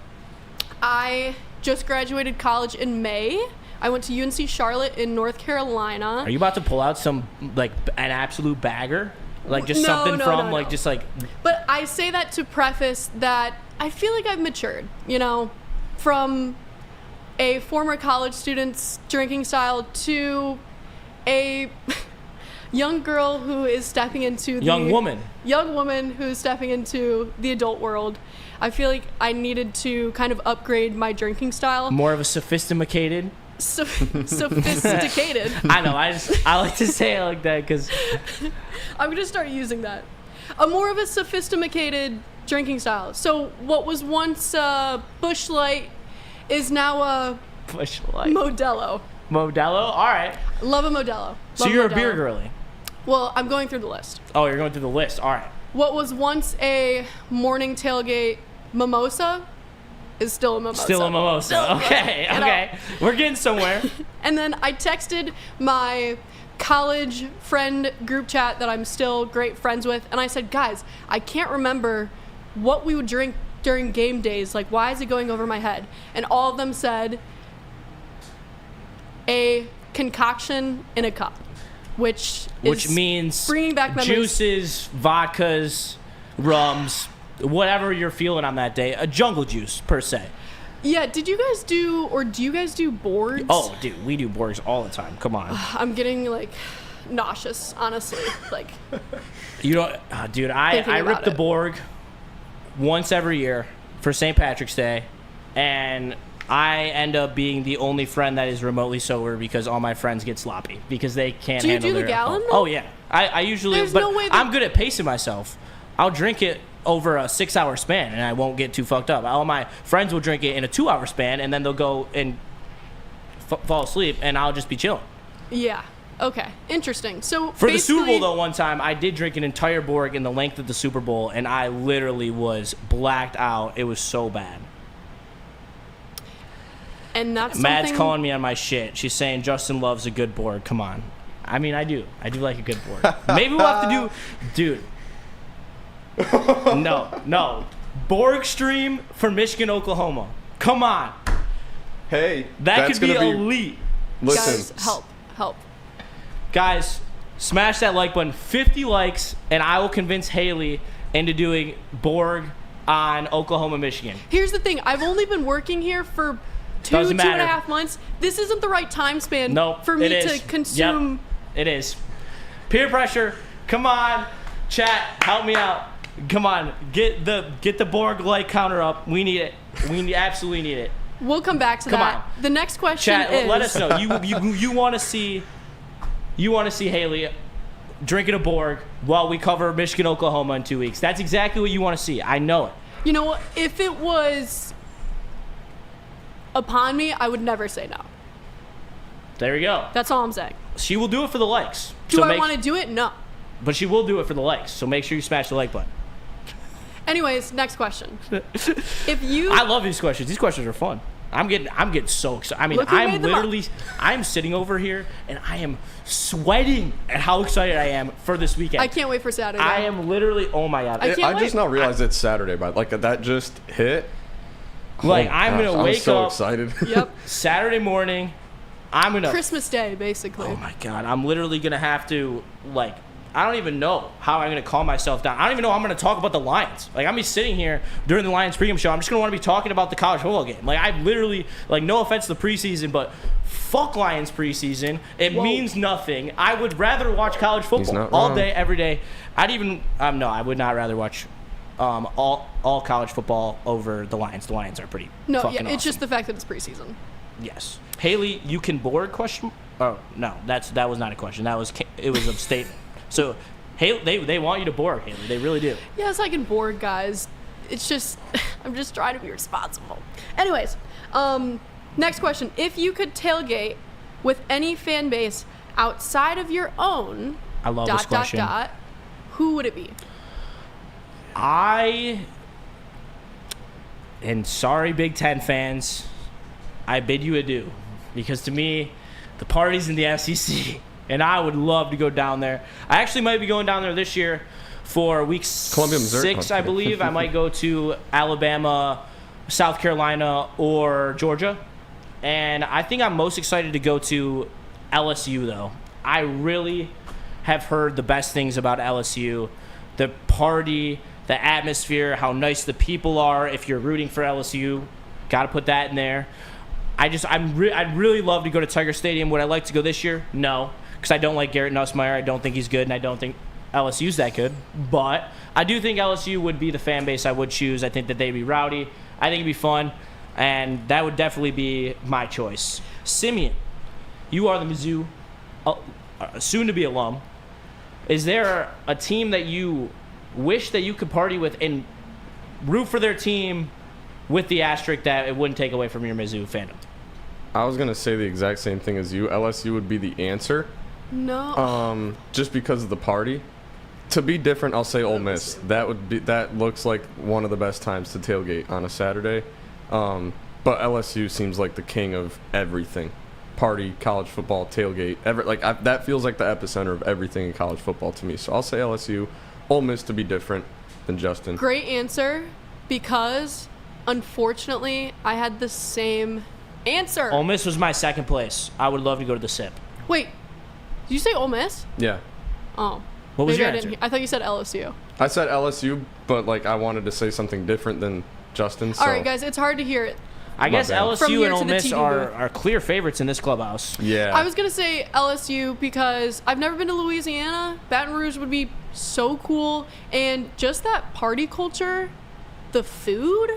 Speaker 2: I just graduated college in May. I went to UNC Charlotte in North Carolina.
Speaker 3: Are you about to pull out some like an absolute bagger? Like just
Speaker 2: No,
Speaker 3: something
Speaker 2: no,
Speaker 3: from
Speaker 2: no,
Speaker 3: like
Speaker 2: no.
Speaker 3: just like
Speaker 2: But I say that to preface that I feel like I've matured, you know, from a former college student's drinking style to a young girl who is stepping into the
Speaker 3: young woman.
Speaker 2: who's stepping into the adult world. I feel like I needed to kind of upgrade my drinking style.
Speaker 3: More of a sophisticated.
Speaker 2: Sophisticated.
Speaker 3: I know. I like to say it like that because
Speaker 2: I'm gonna start using that. A more of a sophisticated drinking style. So what was once Busch Light is now a
Speaker 3: Busch Light.
Speaker 2: Modelo.
Speaker 3: Modelo. All right.
Speaker 2: Love a Modelo.
Speaker 3: So
Speaker 2: Love
Speaker 3: you're a
Speaker 2: Modelo.
Speaker 3: beer girly.
Speaker 2: Well, I'm going through the list.
Speaker 3: Oh, you're going through the list. All right.
Speaker 2: What was once a morning tailgate mimosa is still a mimosa.
Speaker 3: Still a mimosa.
Speaker 2: Still a
Speaker 3: Okay.
Speaker 2: mimosa, you know?
Speaker 3: Okay. We're getting somewhere.
Speaker 2: And then I texted my college friend group chat that I'm still great friends with, and I said, guys, I can't remember what we would drink during game days. Like, why is it going over my head? And all of them said a concoction in a cup, which
Speaker 3: means
Speaker 2: bringing back memories.
Speaker 3: juices, vodkas, rums, whatever you're feeling on that day. A jungle juice per se.
Speaker 2: Yeah, did you guys do, or do you guys do boards?
Speaker 3: Oh, dude, we do Borgs all the time. Come on.
Speaker 2: I'm getting, like, nauseous, honestly. Like,
Speaker 3: You don't, dude. I
Speaker 2: Thinking
Speaker 3: rip
Speaker 2: about
Speaker 3: the
Speaker 2: it.
Speaker 3: Borg once every year for St. Patrick's Day, and I end up being the only friend that is remotely sober because all my friends get sloppy because they can't
Speaker 2: Do you
Speaker 3: handle
Speaker 2: do the
Speaker 3: their
Speaker 2: gallon,
Speaker 3: alcohol.
Speaker 2: though?
Speaker 3: Oh yeah, I usually.
Speaker 2: There's
Speaker 3: but
Speaker 2: no way that-
Speaker 3: I'm good at pacing myself. I'll drink it over a 6-hour span and I won't get too fucked up. All my friends will drink it in a 2-hour span and then they'll go and fall asleep and I'll just be chilling.
Speaker 2: yeah. Okay. Interesting. So,
Speaker 3: For the Super Bowl,
Speaker 2: basically-
Speaker 3: though, one time I did drink an entire Borg in the length of the Super Bowl, and I literally was blacked out. It was so bad.
Speaker 2: And that's
Speaker 3: Mad's
Speaker 2: something...
Speaker 3: calling me on my shit. She's saying Justin loves a good Borg. Come on. I mean, I do. I do like a good Borg. Maybe we'll have to do... Dude. No. Borg stream for Michigan, Oklahoma. Come on.
Speaker 4: Hey,
Speaker 3: That
Speaker 4: that's
Speaker 3: could be
Speaker 4: gonna
Speaker 3: elite.
Speaker 4: Listen,
Speaker 2: Guys, help.
Speaker 3: Guys, smash that like button. 50 likes, and I will convince Haley into doing Borg on Oklahoma, Michigan.
Speaker 2: Here's the thing. I've only been working here for two
Speaker 3: Doesn't matter.
Speaker 2: and a half months. This isn't the right time span
Speaker 3: Nope,
Speaker 2: for me
Speaker 3: it
Speaker 2: to
Speaker 3: is.
Speaker 2: consume.
Speaker 3: Yep, it is. Peer pressure. Come on, chat. Help me out. Come on, get the Borg like counter up. We need it. We absolutely need it.
Speaker 2: We'll come back to
Speaker 3: Come
Speaker 2: that.
Speaker 3: on.
Speaker 2: The next question
Speaker 3: Chat.
Speaker 2: is...
Speaker 3: Let us know. You want to see Haley drinking a Borg while we cover Michigan, Oklahoma in 2 weeks. That's exactly what you want to see. I know it.
Speaker 2: You know what? If it was upon me, I would never say no.
Speaker 3: There you go.
Speaker 2: That's all I'm saying.
Speaker 3: She will do it for the likes.
Speaker 2: Do I want to do it? No.
Speaker 3: But she will do it for the likes. So make sure you smash the like button.
Speaker 2: Anyways, next question. If you...
Speaker 3: I love these questions. These questions are fun. I'm getting so excited. I mean,
Speaker 2: Look who
Speaker 3: I'm
Speaker 2: made them up.
Speaker 3: literally, I'm sitting over here and I am sweating at how excited I am for this weekend.
Speaker 2: I can't wait for Saturday.
Speaker 3: I am literally, oh my God.
Speaker 2: I can't
Speaker 4: I just
Speaker 2: wait.
Speaker 4: now realized it's Saturday, but like that just hit.
Speaker 3: Like,
Speaker 4: Oh,
Speaker 3: I'm going to
Speaker 4: gosh,
Speaker 3: wake
Speaker 4: I'm so
Speaker 3: up
Speaker 4: excited.
Speaker 2: Yep.
Speaker 3: Saturday morning. I'm going to,
Speaker 2: Christmas Day, basically.
Speaker 3: oh my God. I'm literally going to have to, like, I don't even know how I'm going to calm myself down. I don't even know how I'm going to talk about the Lions. Like, I'm be sitting here during the Lions pregame show. I'm just going to want to be talking about the college football game. Like, I literally, like, no offense to the preseason, but fuck Lions preseason. It
Speaker 2: Whoa.
Speaker 3: means nothing. I would rather watch college football
Speaker 4: not
Speaker 3: all
Speaker 4: wrong.
Speaker 3: day, every day. I'd even, no, I would not rather watch all college football over the Lions. The Lions are pretty
Speaker 2: No,
Speaker 3: fucking
Speaker 2: yeah, it's
Speaker 3: awesome.
Speaker 2: just the fact that it's preseason.
Speaker 3: Yes. Haley, you can board? Question. Oh no, that was not a question. It was a statement. So, Haley, they want you to board, Haley. They really do.
Speaker 2: Yes, I can board, guys. It's just I'm just trying to be responsible. Anyways, next question: if you could tailgate with any fan base outside of your own,
Speaker 3: I love this question.
Speaker 2: Who would it be?
Speaker 3: And sorry, Big Ten fans, I bid you adieu. Because to me, the party's in the SEC, and I would love to go down there. I actually might be going down there this year for week
Speaker 4: Columbia, Missouri.
Speaker 3: 6, I believe. I might go to Alabama, South Carolina, or Georgia. And I think I'm most excited to go to LSU, though. I really have heard the best things about LSU. The party, the atmosphere, how nice the people are. If you're rooting for LSU, got to put that in there. I'd really love to go to Tiger Stadium. Would I like to go this year? No, because I don't like Garrett Nussmeier. I don't think he's good, and I don't think LSU's that good. But I do think LSU would be the fan base I would choose. I think that they'd be rowdy. I think it'd be fun, and that would definitely be my choice. Simeon, you are the Mizzou soon-to-be alum. Is there a team that you wish that you could party with and root for their team with the asterisk that it wouldn't take away from your Mizzou fandom?
Speaker 4: I was gonna say the exact same thing as you. LSU would be the answer.
Speaker 2: No.
Speaker 4: Just because of the party. To be different, I'll say Ole Miss. That looks like one of the best times to tailgate on a Saturday. But LSU seems like the king of everything. Party, college football, tailgate, that feels like the epicenter of everything in college football to me. So I'll say LSU. Ole Miss to be different than Justin.
Speaker 2: Great answer, because unfortunately I had the same answer.
Speaker 3: Ole Miss was my second place. I would love to go to the SIP.
Speaker 2: Wait, did you say Ole Miss?
Speaker 4: Yeah.
Speaker 2: Oh.
Speaker 3: What was
Speaker 2: maybe
Speaker 3: your
Speaker 2: I
Speaker 3: answer?
Speaker 2: I thought you said LSU.
Speaker 4: I said LSU, but I wanted to say something different than Justin. So.
Speaker 2: All right, guys, it's hard to hear it.
Speaker 3: I guess
Speaker 4: bad.
Speaker 2: From
Speaker 3: LSU
Speaker 2: here
Speaker 3: and
Speaker 2: to
Speaker 3: Ole
Speaker 2: the
Speaker 3: Miss
Speaker 2: TV
Speaker 3: are clear favorites in this clubhouse.
Speaker 4: Yeah.
Speaker 2: I was going to say LSU because I've never been to Louisiana. Baton Rouge would be so cool. And just that party culture, the food.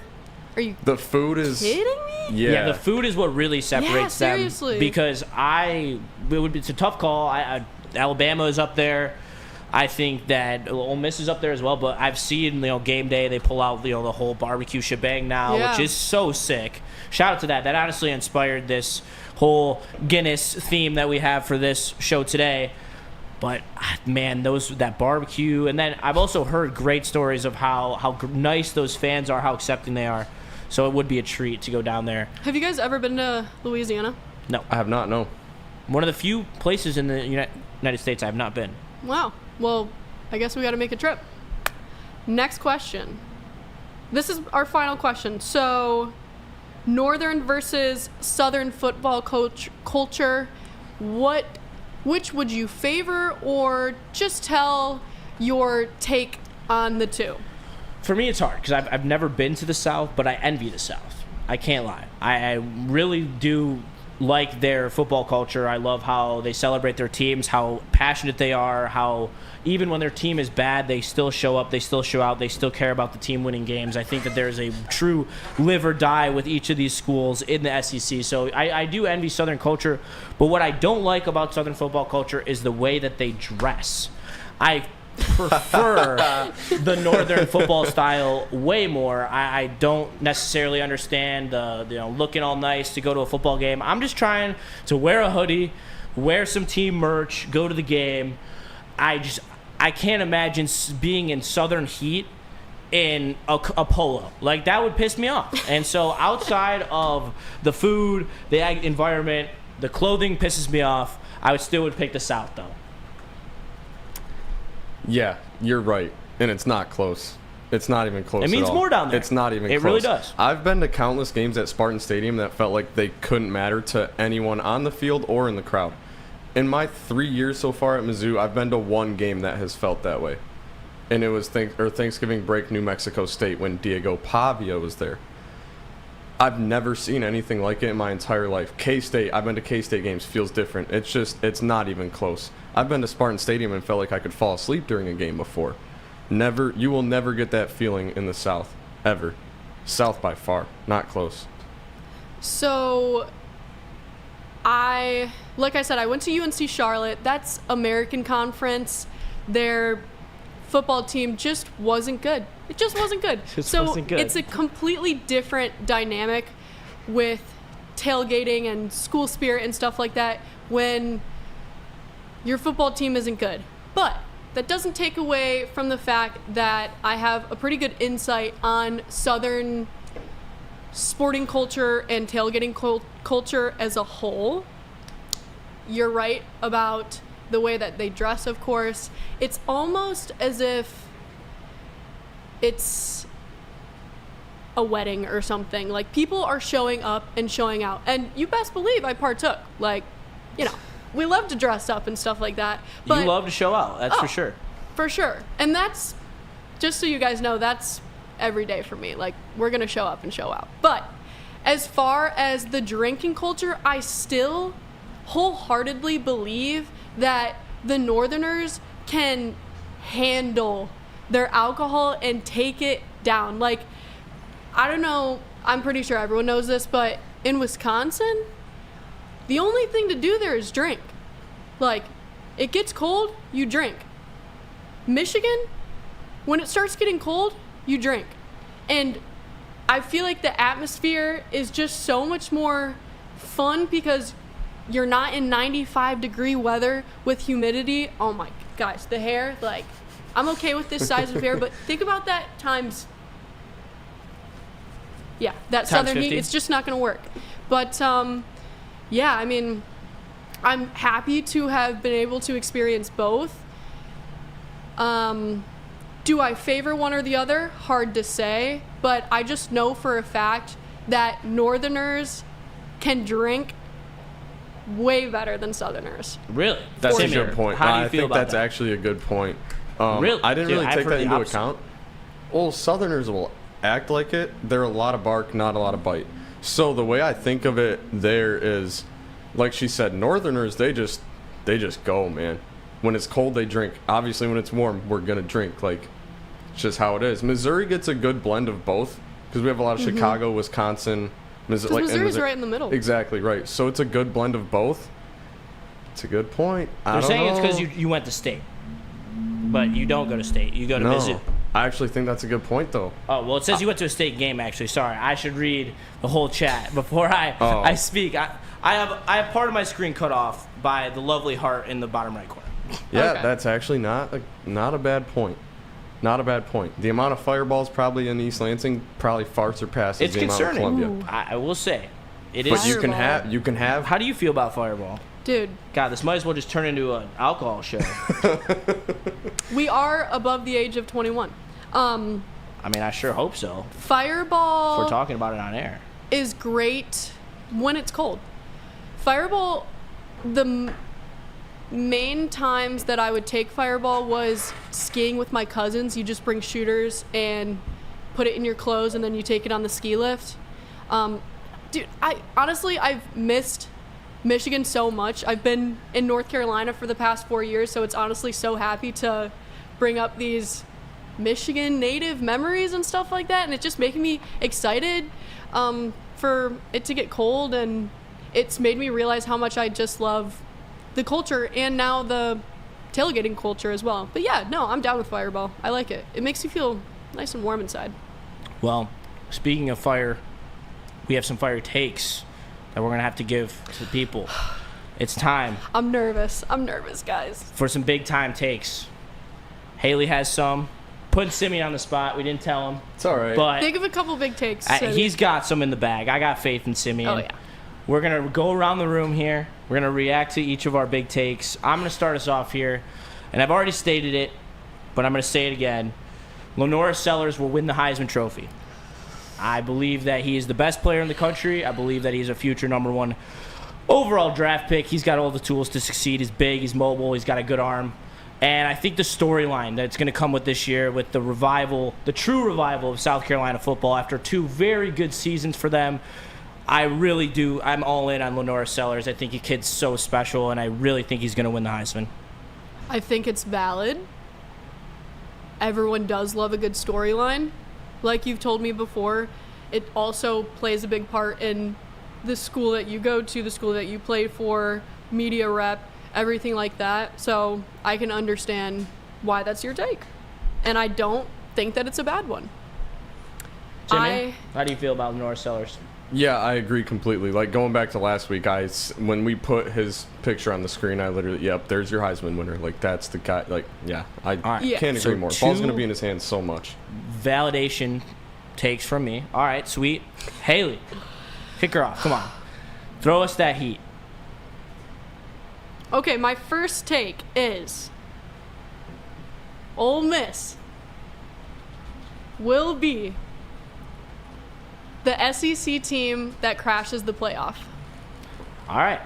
Speaker 2: Are you
Speaker 4: The food is
Speaker 2: kidding me?
Speaker 4: Yeah.
Speaker 3: The food is what really separates them.
Speaker 2: seriously.
Speaker 3: Because it's a tough call. Alabama is up there. I think that Ole Miss is up there as well, but I've seen, game day, they pull out, the whole barbecue shebang now,
Speaker 2: Yeah.
Speaker 3: which is so sick. Shout out to that. That honestly inspired this whole Guinness theme that we have for this show today. But, man, that barbecue. And then I've also heard great stories of how nice those fans are, how accepting they are. So it would be a treat to go down there.
Speaker 2: Have you guys ever been to Louisiana?
Speaker 3: No.
Speaker 4: I have not, no.
Speaker 3: One of the few places in the United States I have not been.
Speaker 2: Wow. Well, I guess we got to make a trip. Next question. This is our final question. So, Northern versus Southern football culture, which would you favor, or just tell your take on the two?
Speaker 3: For me, it's hard because I've never been to the South, but I envy the South. I can't lie. I really do like their football culture. I love how they celebrate their teams, how passionate they are, how even when their team is bad, they still show up, they still show out, they still care about the team winning games. I think that there's a true live or die with each of these schools in the SEC. So I do envy Southern culture, but what I don't like about Southern football culture is the way that they dress. I prefer the Northern football style way more. I don't necessarily understand the looking all nice to go to a football game. I'm just trying to wear a hoodie, wear some team merch, go to the game. I can't imagine being in Southern heat in a polo. That would piss me off. And so outside of the food, the environment, the clothing pisses me off. I would pick the South though.
Speaker 4: Yeah, you're right. And it's not close. It's not even close.
Speaker 3: It means
Speaker 4: at all.
Speaker 3: more down there.
Speaker 4: It's not even
Speaker 3: It
Speaker 4: close.
Speaker 3: really does.
Speaker 4: I've been to countless games at Spartan Stadium that felt like they couldn't matter to anyone on the field or in the crowd. In my 3 years so far at Mizzou, I've been to one game that has felt that way. And it was Thanksgiving break, New Mexico State, when Diego Pavia was there. I've never seen anything like it in my entire life. K-State, I've been to K-State games, feels different. It's not even close. I've been to Spartan Stadium and felt like I could fall asleep during a game before. You will never get that feeling in the South, ever. South by far, not close.
Speaker 2: So, like I said, I went to UNC Charlotte. That's American Conference. Their football team just wasn't good. It just wasn't good. It's a completely different dynamic with tailgating and school spirit and stuff like that when your football team isn't good. But that doesn't take away from the fact that I have a pretty good insight on Southern sporting culture and tailgating culture as a whole. You're right about the way that they dress, of course. It's almost as if it's a wedding or something. Like, people are showing up and showing out. And you best believe I partook. Like, you know, we love to dress up and stuff like that. But
Speaker 3: you love to show out, that's for sure.
Speaker 2: For sure. And that's, just so you guys know, that's every day for me. Like, we're going to show up and show out. But as far as the drinking culture, I still wholeheartedly believe that the Northerners can handle their alcohol and take it down. Like, I don't know, I'm pretty sure everyone knows this, but in Wisconsin, the only thing to do there is drink. Like, it gets cold, you drink. Michigan, when it starts getting cold, you drink. And I feel like the atmosphere is just so much more fun because you're not in 95-degree weather with humidity. Oh my, guys, the hair, like, I'm okay with this size of hair, but think about that times, yeah, that southern
Speaker 3: 50.
Speaker 2: heat, it's just not going to work. But, yeah, I mean, I'm happy to have been able to experience both. Do I favor one or the other? Hard to say, but I just know for a fact that Northerners can drink way better than Southerners.
Speaker 3: Really?
Speaker 4: That's a
Speaker 3: Similar.
Speaker 4: good point.
Speaker 3: How do you
Speaker 4: I
Speaker 3: feel
Speaker 4: think
Speaker 3: about
Speaker 4: that's
Speaker 3: that?
Speaker 4: actually a good point.
Speaker 3: Really?
Speaker 4: I didn't
Speaker 3: Dude,
Speaker 4: really
Speaker 3: I've
Speaker 4: take
Speaker 3: heard
Speaker 4: that
Speaker 3: the
Speaker 4: into
Speaker 3: opposite.
Speaker 4: account. Well, Southerners will act like it. They're a lot of bark, not a lot of bite. So the way I think of it there is, like she said, Northerners, they just go, man. When it's cold, they drink. Obviously, when it's warm, we're going to drink. Like, it's just how it is. Missouri gets a good blend of both because we have a lot of Chicago, Wisconsin.
Speaker 2: Missouri's right in the middle.
Speaker 4: Exactly, right. So it's a good blend of both. It's a good point.
Speaker 3: They're saying it's because you went to state. But you don't go to state. You go to Mizzou.
Speaker 4: I actually think that's a good point, though.
Speaker 3: Oh, well, it says you went to a state game, actually. Sorry. I should read the whole chat before I speak. I have part of my screen cut off by the lovely heart in the bottom right corner.
Speaker 4: Yeah,
Speaker 2: Okay.
Speaker 4: that's actually not a bad point. Not a bad point. The amount of fireballs probably in East Lansing probably far surpasses
Speaker 3: It's
Speaker 4: the
Speaker 3: concerning.
Speaker 4: amount of Columbia.
Speaker 3: I will say. It is.
Speaker 4: But you
Speaker 2: Fireball.
Speaker 4: can have.
Speaker 3: How do you feel about Fireball?
Speaker 2: Dude,
Speaker 3: God, this might as well just turn into an alcohol show.
Speaker 2: we are above the age of 21.
Speaker 3: I mean, I sure hope so. If
Speaker 2: Fireball
Speaker 3: we're talking about it on air.
Speaker 2: is great when it's cold. Fireball, main times that I would take Fireball was skiing with my cousins. You just bring shooters and put it in your clothes, and then you take it on the ski lift. Dude, I've missed Michigan so much. I've been in North Carolina for the past 4 years, so it's honestly so happy to bring up these Michigan native memories and stuff like that, and it's just making me excited for it to get cold, and it's made me realize how much I just love the culture and now the tailgating culture as well. But yeah, no, I'm down with Fireball. I like it. It makes you feel nice and warm inside.
Speaker 3: Well, speaking of fire, we have some fire takes that we're going to have to give to the people. It's time
Speaker 2: I'm nervous, guys.
Speaker 3: for some big time takes. Haley has some. Putting Simeon on the spot. We didn't tell him.
Speaker 4: It's all right.
Speaker 3: But
Speaker 2: Think of a couple big takes.
Speaker 3: he's got some in the bag. I got faith in Simeon.
Speaker 2: Oh, yeah.
Speaker 3: We're going to go around the room here. We're going to react to each of our big takes. I'm going to start us off here. And I've already stated it, but I'm going to say it again. Lenora Sellers will win the Heisman Trophy. I believe that he is the best player in the country. I believe that he's a future #1 overall draft pick. He's got all the tools to succeed. He's big. He's mobile. He's got a good arm. And I think the storyline that's going to come with this year, with the revival, the true revival of South Carolina football after 2 very good seasons for them, I really do. I'm all in on Lenora Sellers. I think the kid's so special, and I really think he's going to win the Heisman.
Speaker 2: I think it's valid. Everyone does love a good storyline. Like you've told me before, it also plays a big part in the school that you go to, the school that you played for, media rep, everything like that. So I can understand why that's your take. And I don't think that it's a bad one.
Speaker 3: Jimmy, how do you feel about Norris Sellers?
Speaker 4: Yeah, I agree completely. Like, going back to last week, when we put his picture on the screen, I literally, yep, there's your Heisman winner. Like, that's the guy. Like, yeah, I can't agree more. Ball's going to be in his hands so much.
Speaker 3: Validation takes from me. All right, sweet. Hailey, kick her off. Come on. Throw us that heat.
Speaker 2: Okay, my first take is Ole Miss will be the SEC team that crashes the playoff.
Speaker 3: All right.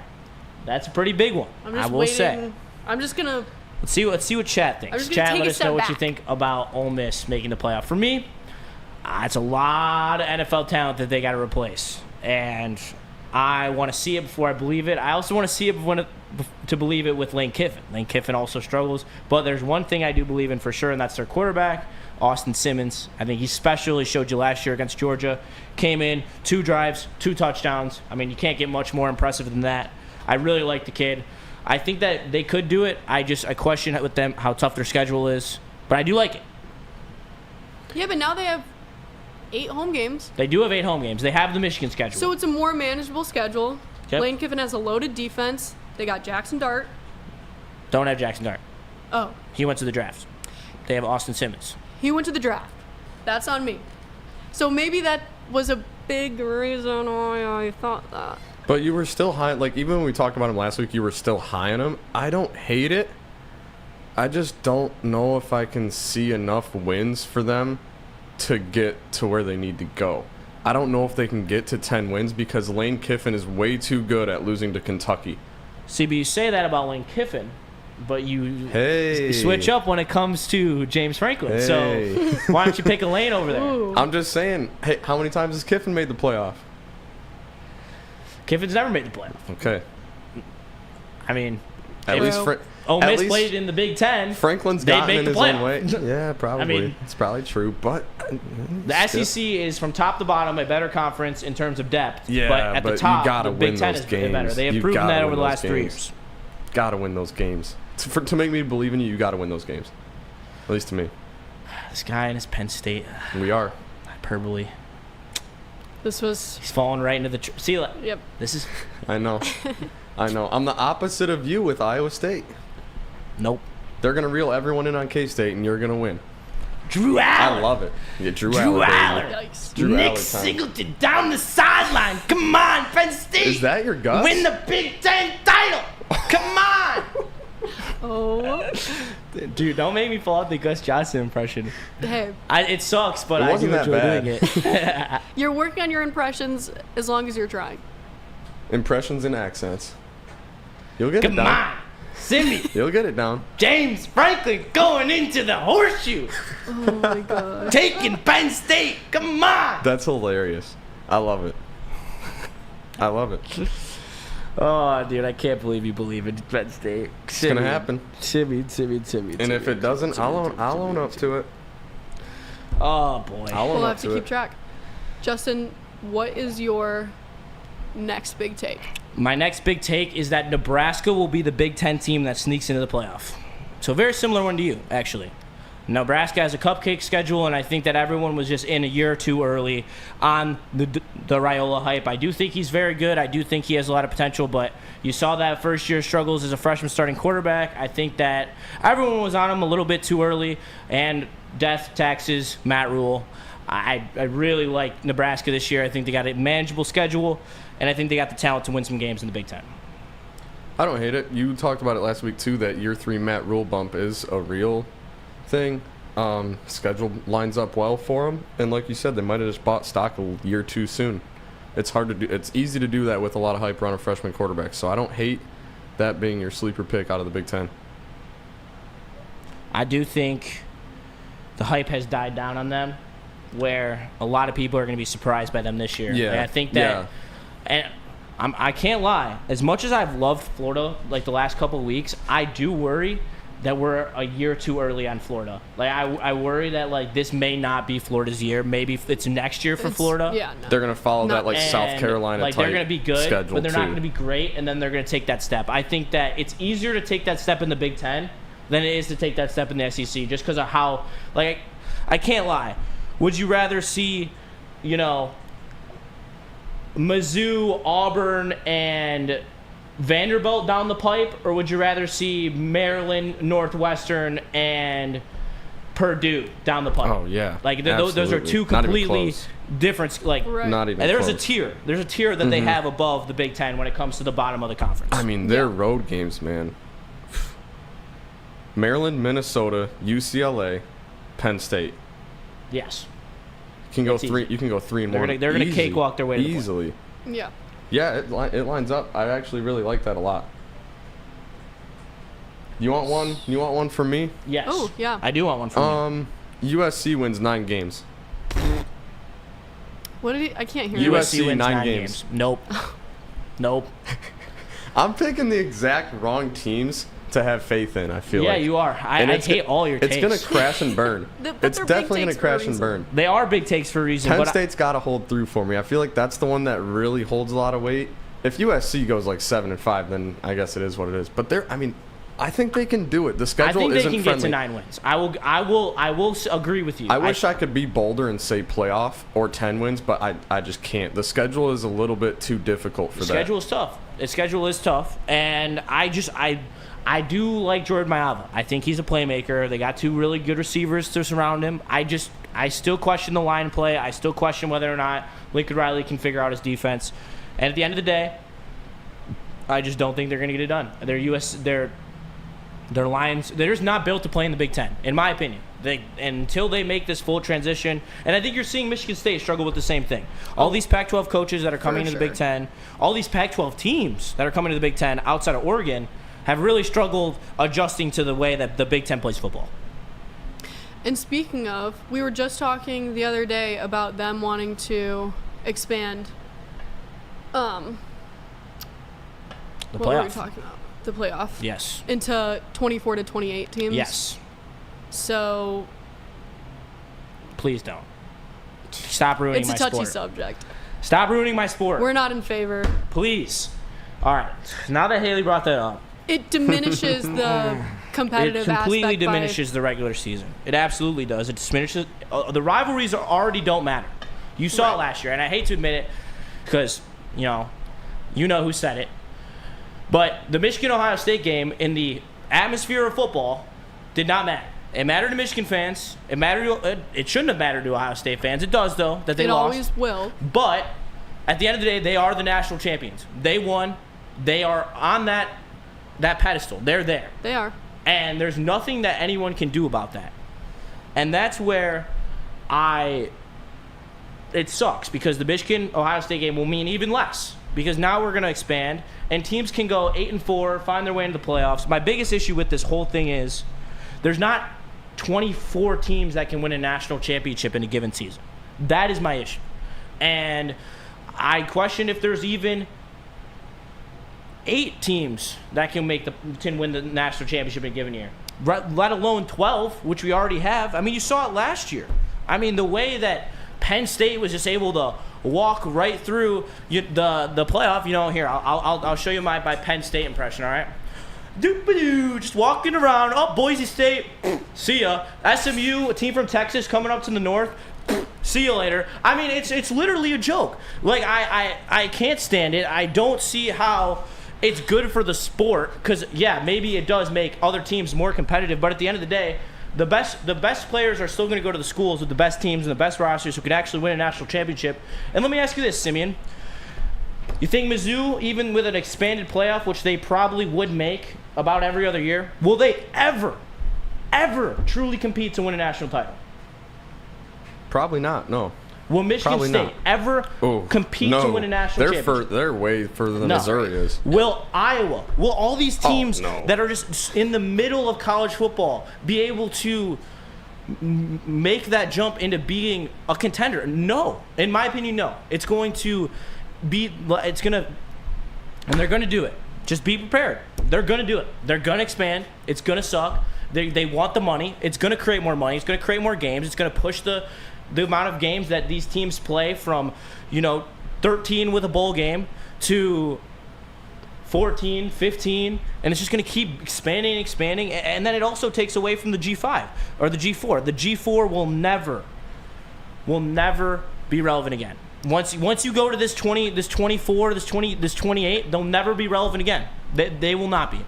Speaker 3: That's a pretty big one, I will say.
Speaker 2: I'm just going to...
Speaker 3: Let's see what Chat thinks. Chat, let us know what you think about Ole Miss making the playoff. For me, it's a lot of NFL talent that they got to replace. And I want to see it before I believe it. I also want to see it to believe it with Lane Kiffin. Lane Kiffin also struggles. But there's one thing I do believe in for sure, and that's their quarterback, Austin Simmons. I think he specially showed you last year against Georgia. Came in, 2 drives, 2 touchdowns. I mean, you can't get much more impressive than that. I really like the kid. I think that they could do it. I question with them how tough their schedule is. But I do like it.
Speaker 2: Yeah, but now they have 8 home games.
Speaker 3: They do have 8 home games. They have the Michigan schedule.
Speaker 2: So it's a more manageable schedule.
Speaker 3: Yep.
Speaker 2: Lane Kiffin has a loaded defense. They got Jackson Dart.
Speaker 3: Don't have Jackson Dart.
Speaker 2: Oh.
Speaker 3: He went to the draft. They have Austin Simmons.
Speaker 2: He went to the draft. That's on me. So maybe that was a big reason why I thought that.
Speaker 4: But you were still high. Like, even when we talked about him last week, you were still high on him. I don't hate it. I just don't know if I can see enough wins for them to get to where they need to go. I don't know if they can get to 10 wins because Lane Kiffin is way too good at losing to Kentucky.
Speaker 3: See, but you say that about Lane Kiffin, but you
Speaker 4: Hey.
Speaker 3: switch up when it comes to James Franklin.
Speaker 4: Hey.
Speaker 3: So why don't you pick a Lane over there?
Speaker 2: Ooh.
Speaker 4: I'm just saying, hey, how many times has Kiffin made the playoff?
Speaker 3: Kiffin's never made the playoff.
Speaker 4: Okay.
Speaker 3: I mean,
Speaker 4: At least
Speaker 3: Ole Miss played in the Big Ten.
Speaker 4: Franklin's
Speaker 3: they'd
Speaker 4: gotten
Speaker 3: make
Speaker 4: in
Speaker 3: the
Speaker 4: his own
Speaker 3: playoff.
Speaker 4: way. Yeah, probably.
Speaker 3: I mean,
Speaker 4: it's probably true, but
Speaker 3: the SEC is from top to bottom a better conference in terms of depth.
Speaker 4: Yeah,
Speaker 3: but at the
Speaker 4: but
Speaker 3: top,
Speaker 4: you gotta
Speaker 3: the Big
Speaker 4: win
Speaker 3: Ten
Speaker 4: those
Speaker 3: is better.
Speaker 4: games.
Speaker 3: They have
Speaker 4: You
Speaker 3: proven that
Speaker 4: gotta
Speaker 3: over the
Speaker 4: win
Speaker 3: last
Speaker 4: those
Speaker 3: 3
Speaker 4: games.
Speaker 3: years.
Speaker 4: Gotta win those games. To make me believe in you gotta win those games. At least to me.
Speaker 3: This guy in his Penn State
Speaker 4: We are.
Speaker 3: hyperbole. He's falling right into the. See,
Speaker 2: Yep.
Speaker 3: this is.
Speaker 4: I know. I know. I'm the opposite of you with Iowa State.
Speaker 3: Nope.
Speaker 4: They're gonna reel everyone in on K-State, and you're gonna win.
Speaker 3: Drew Allen.
Speaker 4: I love it. Yeah, Drew
Speaker 3: Drew
Speaker 4: Allen.
Speaker 3: Allen.
Speaker 2: Yikes.
Speaker 4: Drew
Speaker 3: Nick
Speaker 4: Allen time.
Speaker 3: Singleton down the sideline. Come on, Penn State.
Speaker 4: Is that your Gus?
Speaker 3: Win the Big Ten title. Come on.
Speaker 2: Oh.
Speaker 3: Dude, don't make me fall out the Gus Johnson impression.
Speaker 2: Hey,
Speaker 3: It sucks, but
Speaker 4: It
Speaker 3: I do
Speaker 4: wasn't that
Speaker 3: enjoy
Speaker 4: bad.
Speaker 3: doing it.
Speaker 2: you're working on your impressions as long as you're trying.
Speaker 4: Impressions and accents. You'll get
Speaker 3: Come
Speaker 4: it down.
Speaker 3: on. Simi.
Speaker 4: You'll get it down.
Speaker 3: James Franklin going into the horseshoe.
Speaker 2: Oh my god.
Speaker 3: Taking Penn State. Come on.
Speaker 4: That's hilarious. I love it. I love it.
Speaker 3: Oh, dude, I can't believe you believe in Penn State.
Speaker 4: It's gonna happen.
Speaker 3: Timmy.
Speaker 4: And if it doesn't, I'll own up to it.
Speaker 3: Oh, boy.
Speaker 4: I'll own
Speaker 2: We'll
Speaker 4: up
Speaker 2: have to
Speaker 4: to
Speaker 2: keep
Speaker 4: it.
Speaker 2: track. Justin, what is your next big take?
Speaker 3: My next big take is that Nebraska will be the Big Ten team that sneaks into the playoff. So a very similar one to you, actually. Nebraska has a cupcake schedule, and I think that everyone was just in a year or two early on the Raiola hype. I do think he's very good. I do think he has a lot of potential, but you saw that first year struggles as a freshman starting quarterback. I think that everyone was on him a little bit too early, and death, taxes, Matt Rule. I really like Nebraska this year. I think they got a manageable schedule, and I think they got the talent to win some games in the Big Ten.
Speaker 4: I don't hate it. You talked about it last week too. That year 3 Matt Rule bump is a real thing. Schedule lines up well for them, and like you said, they might have just bought stock a year too soon. It's hard to do. It's easy to do that with a lot of hype around a freshman quarterback. So I don't hate that being your sleeper pick out of the Big Ten.
Speaker 3: I do think the hype has died down on them, where a lot of people are going to be surprised by them this year.
Speaker 4: Yeah,
Speaker 3: And I think that, and I can't lie, as much as I've loved Florida like the last couple of weeks, I do worry that we're a year too early on Florida. Like I worry that like this may not be Florida's year. Maybe it's next year for Florida.
Speaker 2: Yeah, no.
Speaker 4: They're gonna follow that like
Speaker 3: And,
Speaker 4: South Carolina
Speaker 3: like
Speaker 4: type
Speaker 3: they're gonna be good,
Speaker 4: schedule
Speaker 3: but they're not
Speaker 4: too.
Speaker 3: gonna be great, and then they're gonna take that step. I think that it's easier to take that step in the Big Ten than it is to take that step in the SEC, just because of how like I can't lie. Would you rather see, you know, Mizzou, Auburn, and Vanderbilt down the pipe, or would you rather see Maryland, Northwestern, and Purdue down the pipe?
Speaker 4: Oh yeah,
Speaker 3: like those are
Speaker 4: absolutely.
Speaker 3: two
Speaker 4: Not even
Speaker 3: completely
Speaker 4: close.
Speaker 3: different. Like,
Speaker 2: Right.
Speaker 4: Not even.
Speaker 3: and there's
Speaker 4: close.
Speaker 3: a tier. There's a tier that they have above the Big Ten when it comes to the bottom of the conference.
Speaker 4: I mean, their road games, man. Maryland, Minnesota, UCLA, Penn State.
Speaker 3: Yes.
Speaker 4: You can go
Speaker 3: That's
Speaker 4: three.
Speaker 3: easy.
Speaker 4: You can go 3-1.
Speaker 3: They're gonna
Speaker 4: Easy.
Speaker 3: cakewalk their way to the point.
Speaker 4: easily.
Speaker 2: Yeah.
Speaker 4: Yeah, it lines up. I actually really like that a lot. You want one? You want one from me?
Speaker 3: Yes.
Speaker 2: Oh, yeah.
Speaker 3: I do want one from you.
Speaker 4: USC wins 9 games.
Speaker 2: What did he? I can't hear you.
Speaker 4: USC
Speaker 3: wins
Speaker 4: 9 games.
Speaker 3: Nope. Nope.
Speaker 4: I'm picking the exact wrong teams to have faith in. I feel
Speaker 3: Yeah,
Speaker 4: like.
Speaker 3: you are. I
Speaker 4: And
Speaker 3: hate all your takes.
Speaker 4: It's gonna crash and burn.
Speaker 2: But
Speaker 4: It's
Speaker 2: they're big
Speaker 4: definitely gonna
Speaker 2: takes for a
Speaker 4: crash and
Speaker 2: reason.
Speaker 4: burn.
Speaker 3: They are big takes for a reason.
Speaker 4: Penn
Speaker 3: but
Speaker 4: State's got to hold through for me. I feel like that's the one that really holds a lot of weight. If USC goes like 7-5, then I guess it is what it is. But I think they can do it. The
Speaker 3: I
Speaker 4: schedule
Speaker 3: think they
Speaker 4: isn't
Speaker 3: can
Speaker 4: friendly.
Speaker 3: get to 9 wins. I will agree with you.
Speaker 4: I wish I could be bolder and say playoff or 10 wins, but I just can't. The schedule is a little bit too difficult for
Speaker 3: The
Speaker 4: that.
Speaker 3: schedule is tough. The schedule is tough, and I do like Jordan Mailata. I think he's a playmaker. They got 2 really good receivers to surround him. I still question the line play. I still question whether or not Lincoln Riley can figure out his defense. And at the end of the day, I just don't think they're going to get it done. Their Lions, they're just not built to play in the Big Ten, in my opinion. Until they make this full transition, and I think you're seeing Michigan State struggle with the same thing. All these Pac-12 coaches that are coming to the Big Ten, all these Pac-12 teams that are coming to the Big Ten outside of Oregon have really struggled adjusting to the way that the Big Ten plays football.
Speaker 2: And speaking of, we were just talking the other day about them wanting to expand.
Speaker 3: The
Speaker 2: What were we
Speaker 3: playoff.
Speaker 2: talking about? The playoff.
Speaker 3: Yes.
Speaker 2: Into 24 to 28 teams.
Speaker 3: Yes.
Speaker 2: So
Speaker 3: Please don't. Stop ruining
Speaker 2: it's a
Speaker 3: my
Speaker 2: touchy
Speaker 3: sport.
Speaker 2: subject.
Speaker 3: Stop ruining my sport.
Speaker 2: We're not in favor.
Speaker 3: Please. All right. Now that Haley brought that up,
Speaker 2: It diminishes the competitive
Speaker 3: it completely
Speaker 2: aspect
Speaker 3: diminishes the regular season. It absolutely does. It diminishes. The rivalries already don't matter. You saw it last year, and I hate to admit it because, you know who said it. But the Michigan-Ohio State game in the atmosphere of football did not matter. It mattered to Michigan fans. It shouldn't have mattered to Ohio State fans. It does, though, that they
Speaker 2: It
Speaker 3: lost.
Speaker 2: always will.
Speaker 3: But at the end of the day, they are the national champions. They won. They are on that pedestal. They're there.
Speaker 2: They are.
Speaker 3: And there's nothing that anyone can do about that. And that's where it sucks because the Michigan-Ohio State game will mean even less because now we're going to expand and teams can go 8-4, find their way into the playoffs. My biggest issue with this whole thing is there's not 24 teams that can win a national championship in a given season. That is my issue. And I question if there's even 8 teams that can win the national championship in a given year, let alone 12, which we already have. I mean, you saw it last year. I mean, the way that Penn State was just able to walk right through the playoff. Here, I'll show you my Penn State impression, all right? Doop-a-doo, just walking around. Oh, Boise State, see ya. SMU, a team from Texas coming up to the north. See you later. I mean, it's literally a joke. Like, I can't stand it. I don't see how it's good for the sport because, yeah, maybe it does make other teams more competitive, but at the end of the day, the best players are still going to go to the schools with the best teams and the best rosters who could actually win a national championship. And let me ask you this, Simeon. You think Mizzou, even with an expanded playoff, which they probably would make about every other year, will they ever truly compete to win a national title?
Speaker 4: Probably not. No.
Speaker 3: Will Michigan
Speaker 4: Probably
Speaker 3: State
Speaker 4: not.
Speaker 3: ever compete to win a national championship?
Speaker 4: They're way further than
Speaker 3: No.
Speaker 4: Missouri is.
Speaker 3: Will Iowa, will all these teams
Speaker 4: no.
Speaker 3: that are just in the middle of college football be able to make that jump into being a contender? No. In my opinion, no. And they're going to do it. Just be prepared. They're going to do it. They're going to expand. It's going to suck. They want the money. It's going to create more money. It's going to create more games. It's going to push the amount of games that these teams play from, 13 with a bowl game to 14, 15, and it's just going to keep expanding, and then it also takes away from the G5 or the G4. The G4 will never be relevant again. Once you go to this 20, this 24, this 20, this 28, they'll never be relevant again. They will not be.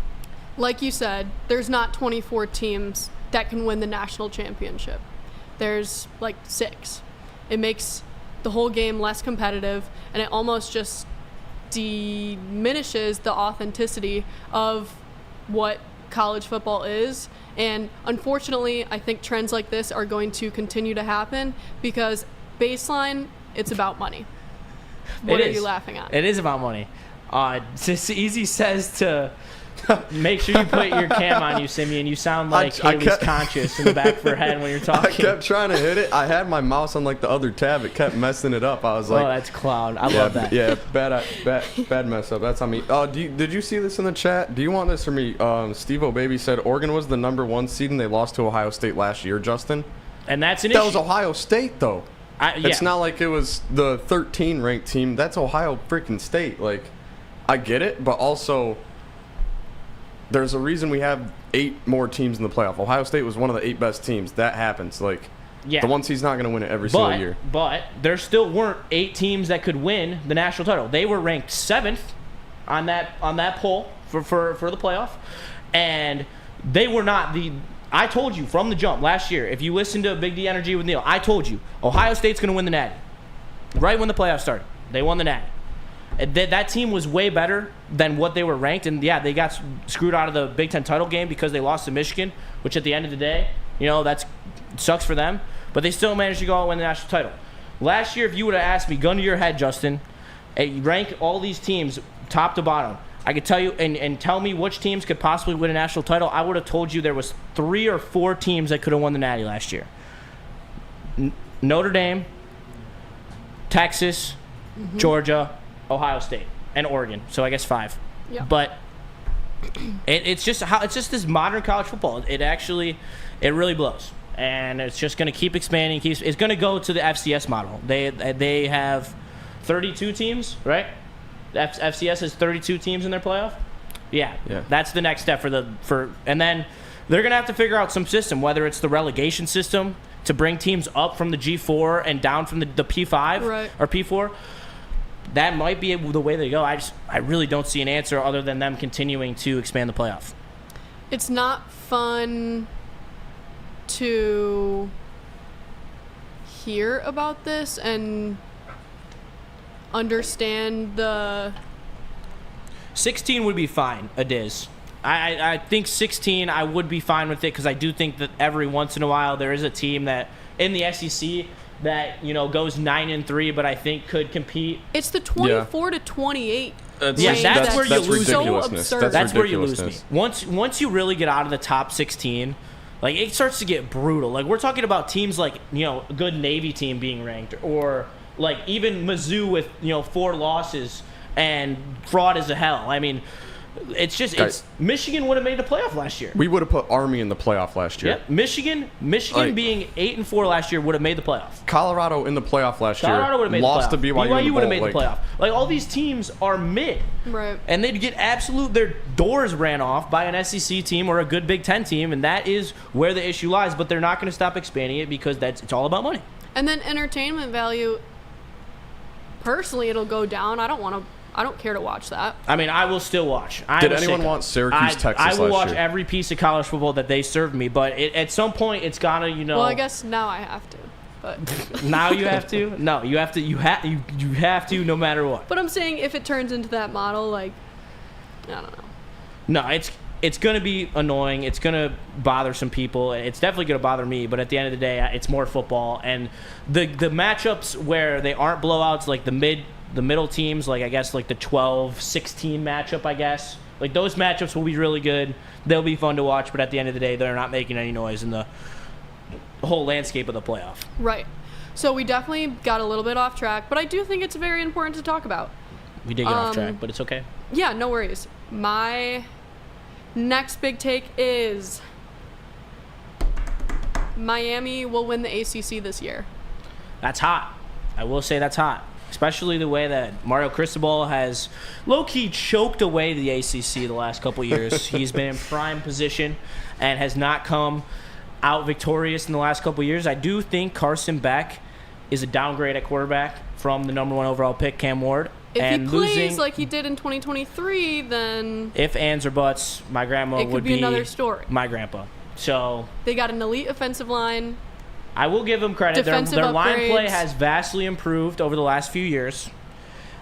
Speaker 2: Like you said, there's not 24 teams that can win the national championship. There's like 6. It makes the whole game less competitive, and it almost just diminishes the authenticity of what college football is. And unfortunately, I think trends like this are going to continue to happen because baseline, it's about money. What are you laughing at?
Speaker 3: It is about money. Easy says to make sure you put your cam on you, Simeon. You sound like Hailey's conscious in the back of her head when you're talking.
Speaker 4: I kept trying to hit it. I had my mouse on like the other tab. It kept messing it up. I was like,
Speaker 3: "Oh, that's cloud. I love that."
Speaker 4: Yeah, bad mess up. That's on me. Did you see this in the chat? Do you want this from me? Steve O'Baby said Oregon was the #1 seed and they lost to Ohio State last year. Justin,
Speaker 3: and that's an
Speaker 4: issue.
Speaker 3: That
Speaker 4: was Ohio State though. It's not like it was the 13 ranked team. That's Ohio freaking State. Like, I get it, but also there's a reason we have 8 more teams in the playoff. Ohio State was one of the 8 best teams. That happens. Like, the one seed's not going to win it every single year.
Speaker 3: But there still weren't 8 teams that could win the national title. They were ranked 7th on that poll for the playoff, and they were not the. I told you from the jump last year. If you listen to Big D Energy with Neil, I told you Ohio State's going to win the Natty. Right when the playoffs started, they won the Natty. That team was way better than what they were ranked, and they got screwed out of the Big Ten title game because they lost to Michigan, which at the end of the day, that sucks for them. But they still managed to go out and win the national title. Last year, if you would have asked me, gun to your head, Justin, rank all these teams top to bottom, I could tell you and tell me which teams could possibly win a national title. I would have told you there was 3 or 4 teams that could have won the Natty last year. Notre Dame, Texas, Georgia, Ohio State, and Oregon. So I guess 5.
Speaker 2: Yeah.
Speaker 3: But it's just this modern college football. It really blows, and it's just going to keep expanding. It's going to go to the FCS model. They have 32 teams, right? The FCS has 32 teams in their playoff. Yeah. That's the next step and then they're going to have to figure out some system, whether it's the relegation system to bring teams up from the G4 and down from the P5 or P4. That might be the way they go. I really don't see an answer other than them continuing to expand the playoff.
Speaker 2: It's not fun to hear about this and understand the
Speaker 3: 16 would be fine, I think 16 I would be fine with it because I do think that every once in a while there is a team that in the SEC that goes 9-3 but I think could compete.
Speaker 2: It's the 24 to 28
Speaker 3: that's where you lose
Speaker 2: me.
Speaker 3: That's where you lose me. Once you really get out of the top 16, like it starts to get brutal. Like we're talking about teams like a good Navy team being ranked, or like even Mizzou with 4 losses and fraud as a hell. I mean, it's Michigan would have made the playoff last year.
Speaker 4: We would have put Army in the playoff last year.
Speaker 3: Yep. Michigan being 8-4 last year would have made the playoff.
Speaker 4: Colorado in the playoff last year.
Speaker 3: Colorado would have made
Speaker 4: lost
Speaker 3: the playoff.
Speaker 4: to BYU.
Speaker 3: BYU would have made the playoff. Like all these teams are mid.
Speaker 2: Right.
Speaker 3: And they'd get their doors ran off by an SEC team or a good Big Ten team, and that is where the issue lies. But they're not going to stop expanding it because it's all about money.
Speaker 2: And then entertainment value. Personally, it'll go down. I don't care to watch that.
Speaker 3: I mean, I will still watch.
Speaker 4: Did anyone want Syracuse, Texas last year?
Speaker 3: I will watch every piece of college football that they served me, but at some point, it's gotta,
Speaker 2: Well, I guess now I have to. But
Speaker 3: now you have to? No, you have to. You have to, no matter what.
Speaker 2: But I'm saying if it turns into that model, like, I don't know.
Speaker 3: No, it's gonna be annoying. It's gonna bother some people. It's definitely gonna bother me. But at the end of the day, it's more football, and the matchups where they aren't blowouts, like the middle teams, like I guess like the 12-16 matchup, I guess. Like those matchups will be really good. They'll be fun to watch, but at the end of the day, they're not making any noise in the whole landscape of the playoff.
Speaker 2: Right. So we definitely got a little bit off track, but I do think it's very important to talk about.
Speaker 3: We did get off track, but it's okay.
Speaker 2: Yeah, no worries. My next big take is Miami will win the ACC this year.
Speaker 3: That's hot. I will say that's hot. Especially the way that Mario Cristobal has low-key choked away the ACC the last couple years. He's been in prime position and has not come out victorious in the last couple years. I do think Carson Beck is a downgrade at quarterback from the number 1 overall pick, Cam Ward.
Speaker 2: If
Speaker 3: and
Speaker 2: he plays
Speaker 3: losing,
Speaker 2: like he did in 2023, then
Speaker 3: if ands or buts, my grandma
Speaker 2: it could
Speaker 3: would
Speaker 2: be another story.
Speaker 3: My grandpa. So
Speaker 2: they got an elite offensive line.
Speaker 3: I will give them credit. Their line play
Speaker 2: upgrades.
Speaker 3: has vastly improved over the last few years.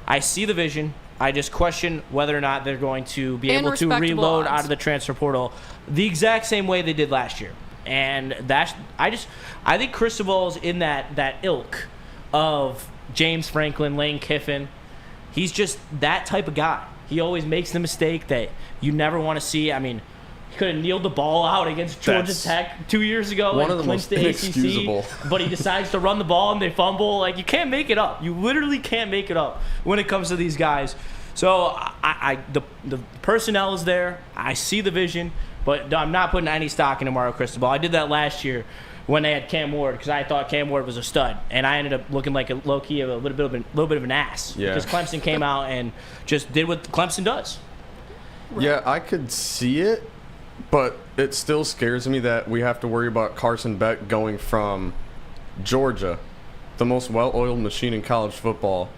Speaker 3: I see the vision. I just question whether or not they're going to be able to reload out of the transfer portal the exact same way they did last year. And I think Cristobal's in that ilk of James Franklin, Lane Kiffin. He's just that type of guy. He always makes the mistake that you never want to see. I mean, he could have kneeled the ball out against Georgia Tech 2 years ago and clinched the ACC, but he decides to run the ball and they fumble. Like, you can't make it up. You literally can't make it up when it comes to these guys. So the personnel is there. I see the vision, but I'm not putting any stock into Mario Cristobal. I did that last year when they had Cam Ward because I thought Cam Ward was a stud, and I ended up looking like a low-key a little bit of an ass because Clemson came out and just did what Clemson does.
Speaker 4: Yeah, I could see it, but it still scares me that we have to worry about Carson Beck going from Georgia, the most well-oiled machine in college football,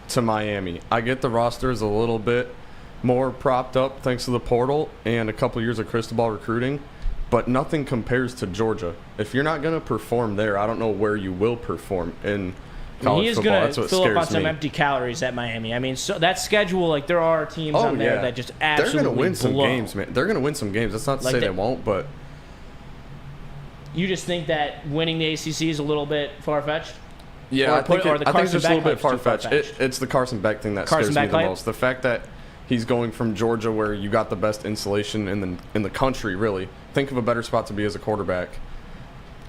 Speaker 4: to Miami. I get the roster is a little bit more propped up thanks to the portal and a couple years of Cristobal recruiting, but nothing compares to Georgia. If you're not going to perform there, I don't know where you will perform in college football. That's what scares me. He is going to fill up on some
Speaker 3: empty calories at Miami. I mean, so that schedule, like, there are teams on there that just absolutely
Speaker 4: They're going to win some games, man. They're going to win some games. That's not to say they won't, but...
Speaker 3: You just think that winning the ACC is a little bit far-fetched?
Speaker 4: Yeah, I think it's just a little bit far-fetched. It's the Carson Beck thing that scares me the most. The fact that he's going from Georgia, where you got the best insulation in the country, really. Think of a better spot to be as a quarterback.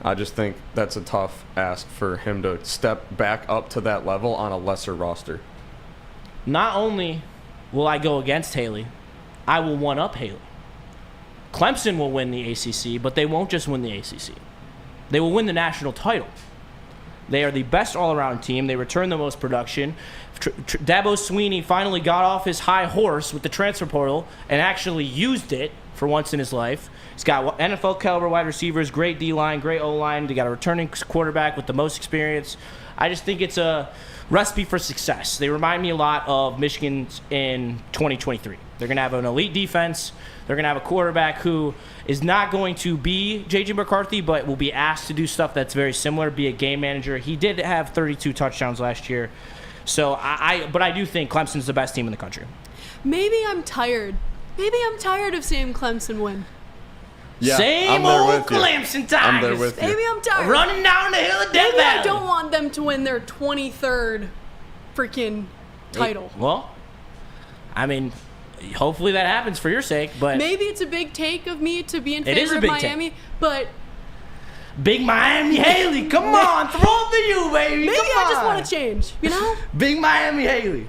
Speaker 4: I just think that's a tough ask for him to step back up to that level on a lesser roster.
Speaker 3: Not only will I go against Hailey, I will one-up Hailey. Clemson will win the ACC, but they won't just win the ACC. They will win the national title. They are the best all-around team. They return the most production. Dabo Swinney finally got off his high horse with the transfer portal and actually used it for once in his life. He's got NFL caliber wide receivers, great D-line, great O-line. They got a returning quarterback with the most experience. I just think it's a recipe for success. They remind me a lot of Michigan in 2023. They're going to have an elite defense. They're going to have a quarterback who is not going to be J.J. McCarthy, but will be asked to do stuff that's very similar, be a game manager. He did have 32 touchdowns last year. So but I do think Clemson's the best team in the country.
Speaker 2: Maybe I'm tired. Maybe I'm tired of seeing Clemson win.
Speaker 4: Yeah,
Speaker 3: Same old Clemson Tigers.
Speaker 4: I'm there with you.
Speaker 2: Maybe I'm tired.
Speaker 3: Running down the hill of Death
Speaker 2: Maybe
Speaker 3: Valley.
Speaker 2: I don't want them to win their 23rd freaking title.
Speaker 3: Well, I mean, hopefully that happens for your sake, but
Speaker 2: maybe it's a big take of me to be in
Speaker 3: It is
Speaker 2: favor
Speaker 3: a
Speaker 2: of
Speaker 3: big
Speaker 2: Miami,
Speaker 3: take.
Speaker 2: but
Speaker 3: Big Miami Hailey, come on, throw him to you, baby.
Speaker 2: maybe
Speaker 3: come
Speaker 2: I just
Speaker 3: on.
Speaker 2: want to change, you know?
Speaker 3: Big Miami Hailey.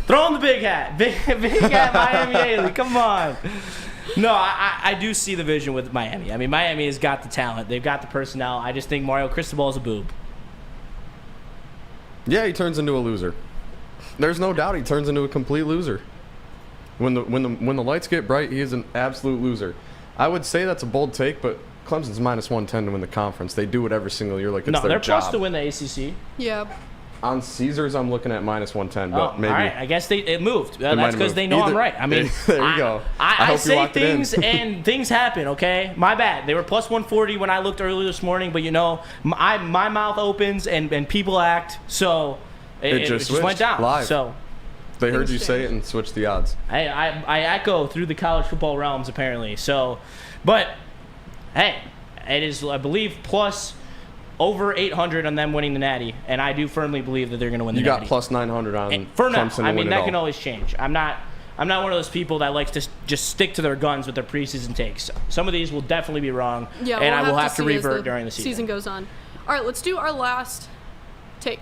Speaker 3: Throw him the big hat. Big hat Miami Hailey. Come on. No, I do see the vision with Miami. I mean, Miami has got the talent. They've got the personnel. I just think Mario Cristobal is a boob.
Speaker 4: Yeah, he turns into a loser. There's no doubt he turns into a complete loser. When the lights get bright, he is an absolute loser. I would say that's a bold take, but Clemson's minus 110 to win the conference. They do it every single year like it's their job.
Speaker 3: No, they're plus to win the ACC.
Speaker 2: Yeah.
Speaker 4: On Caesars, I'm looking at minus 110, but maybe.
Speaker 3: All right, I guess it moved. That's because they know I'm right. I mean,
Speaker 4: there you go.
Speaker 3: I say things and things happen, okay? My bad. They were plus 140 when I looked earlier this morning, but, you know, my mouth opens and people act, so it just went down.
Speaker 4: Live.
Speaker 3: So
Speaker 4: they heard you say it and switched the odds.
Speaker 3: I echo through the college football realms, apparently. So, but, hey, it is, I believe, plus over 800 on them winning the Natty, and I do firmly believe that they're going to win the Natty.
Speaker 4: You got plus 900 on
Speaker 3: for now.
Speaker 4: Clemson to
Speaker 3: I mean,
Speaker 4: win
Speaker 3: that
Speaker 4: it
Speaker 3: can
Speaker 4: all.
Speaker 3: always change. I'm not one of those people that likes to just stick to their guns with their preseason takes. Some of these will definitely be wrong,
Speaker 2: Yeah,
Speaker 3: and
Speaker 2: we'll
Speaker 3: I will have to
Speaker 2: see as
Speaker 3: revert during the season.
Speaker 2: Season goes on. All right, let's do our last take.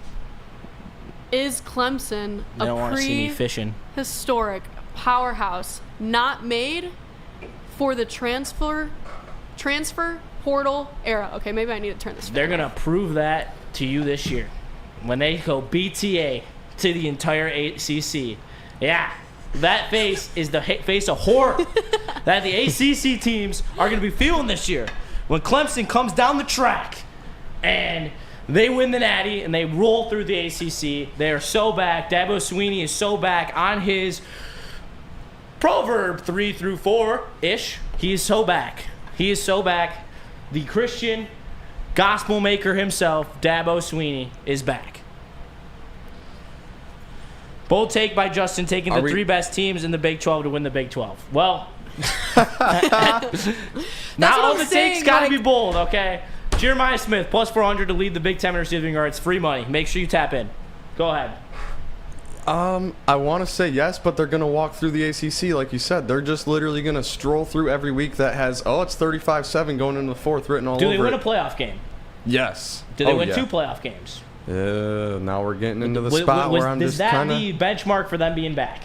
Speaker 2: Is Clemson
Speaker 3: They don't
Speaker 2: a
Speaker 3: want to see me fishing.
Speaker 2: prehistoric powerhouse not made for the transfer portal era? Okay, maybe I need to turn this.
Speaker 3: They're going to prove that to you this year when they go BTA to the entire ACC. Yeah, that face is the face of horror that the ACC teams are going to be feeling this year. When Clemson comes down the track and they win the Natty and they roll through the ACC, they are so back. Dabo Swinney is so back on his proverb 3 through 4-ish. He is so back. He is so back. The Christian gospel maker himself, Dabo Swinney, is back. Bold take by Justin, taking the 3 best teams in the Big 12 to win the Big 12. Well, not all the takes got to be bold, okay? Jeremiah Smith, plus 400 to lead the Big 10 in receiving yards. Free money. Make sure you tap in. Go ahead.
Speaker 4: I want to say yes, but they're going to walk through the ACC like you said. They're just literally going to stroll through every week that has, it's 35-7 going into the fourth written all over it.
Speaker 3: Do they win a playoff game?
Speaker 4: Yes.
Speaker 3: Do they win 2 playoff games?
Speaker 4: Now we're getting into the spot where I'm just kind of...
Speaker 3: Is that the benchmark for them being back?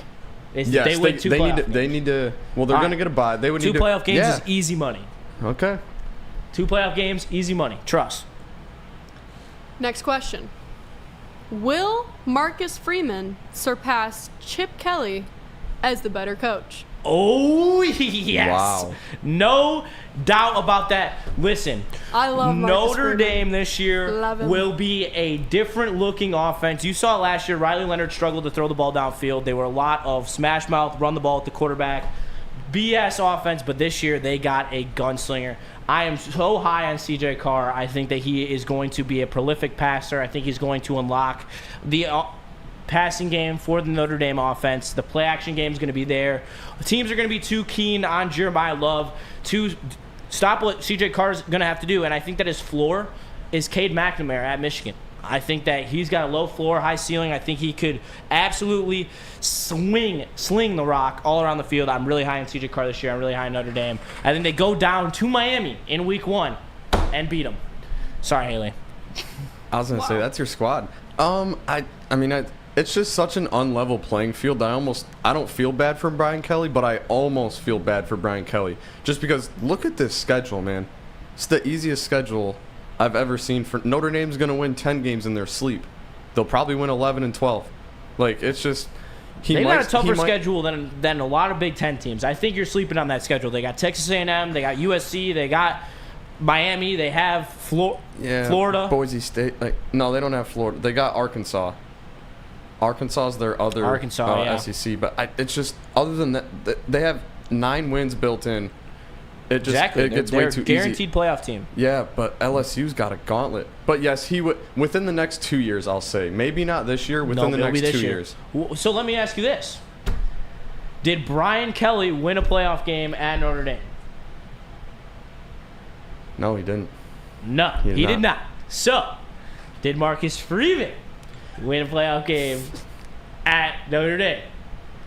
Speaker 4: Yes,
Speaker 3: they win 2 playoff games.
Speaker 4: They need to... Well, they're going to get a bye. They would
Speaker 3: 2
Speaker 4: need
Speaker 3: playoff games
Speaker 4: yeah.
Speaker 3: is easy money.
Speaker 4: Okay.
Speaker 3: 2 playoff games, easy money. Trust.
Speaker 2: Next question. Will Marcus Freeman surpass Chip Kelly as the better coach?
Speaker 3: Oh, yes.
Speaker 4: Wow.
Speaker 3: No doubt about that. Listen,
Speaker 2: I love Marcus
Speaker 3: Notre
Speaker 2: Freeman.
Speaker 3: Dame this year will be a different looking offense. You saw it last year. Riley Leonard struggled to throw the ball downfield. They were a lot of smash mouth, run the ball at the quarterback, BS offense, but this year they got a gunslinger. I am so high on CJ Carr. I think that he is going to be a prolific passer. I think he's going to unlock the passing game for the Notre Dame offense. The play action game is going to be there. The teams are going to be too keen on Jeremiah Love to stop what CJ Carr is going to have to do, and I think that his floor is Cade McNamara at Michigan. I think that he's got a low floor, high ceiling. I think he could absolutely sling the rock all around the field. I'm really high on CJ Carr this year. I'm really high on Notre Dame. I think they go down to Miami in week 1 and beat them. Sorry, Haley.
Speaker 4: I was going to say, that's your squad. It's just such an unlevel playing field that I don't feel bad for Brian Kelly, but I almost feel bad for Brian Kelly. Just because, look at this schedule, man. It's the easiest schedule I've ever seen. For Notre Dame's going to win 10 games in their sleep. They'll probably win 11 and 12. Like, it's just...
Speaker 3: They've got a tougher schedule than a lot of Big Ten teams. I think you're sleeping on that schedule. They got Texas A&M, they got USC, they got Miami, they have Florida.
Speaker 4: Boise State. No, they don't have Florida. They got Arkansas. Arkansas is their other SEC. But it's just, other than that, they have 9 wins built in. It gets way too easy.
Speaker 3: Guaranteed playoff team.
Speaker 4: Yeah, but LSU's got a gauntlet. But yes, he would within the next 2 years. I'll say maybe not this year. Within the next 2 years.
Speaker 3: So let me ask you this: did Brian Kelly win a playoff game at Notre Dame?
Speaker 4: No, he didn't.
Speaker 3: No, he did not. So, did Marcus Freeman win a playoff game at Notre Dame?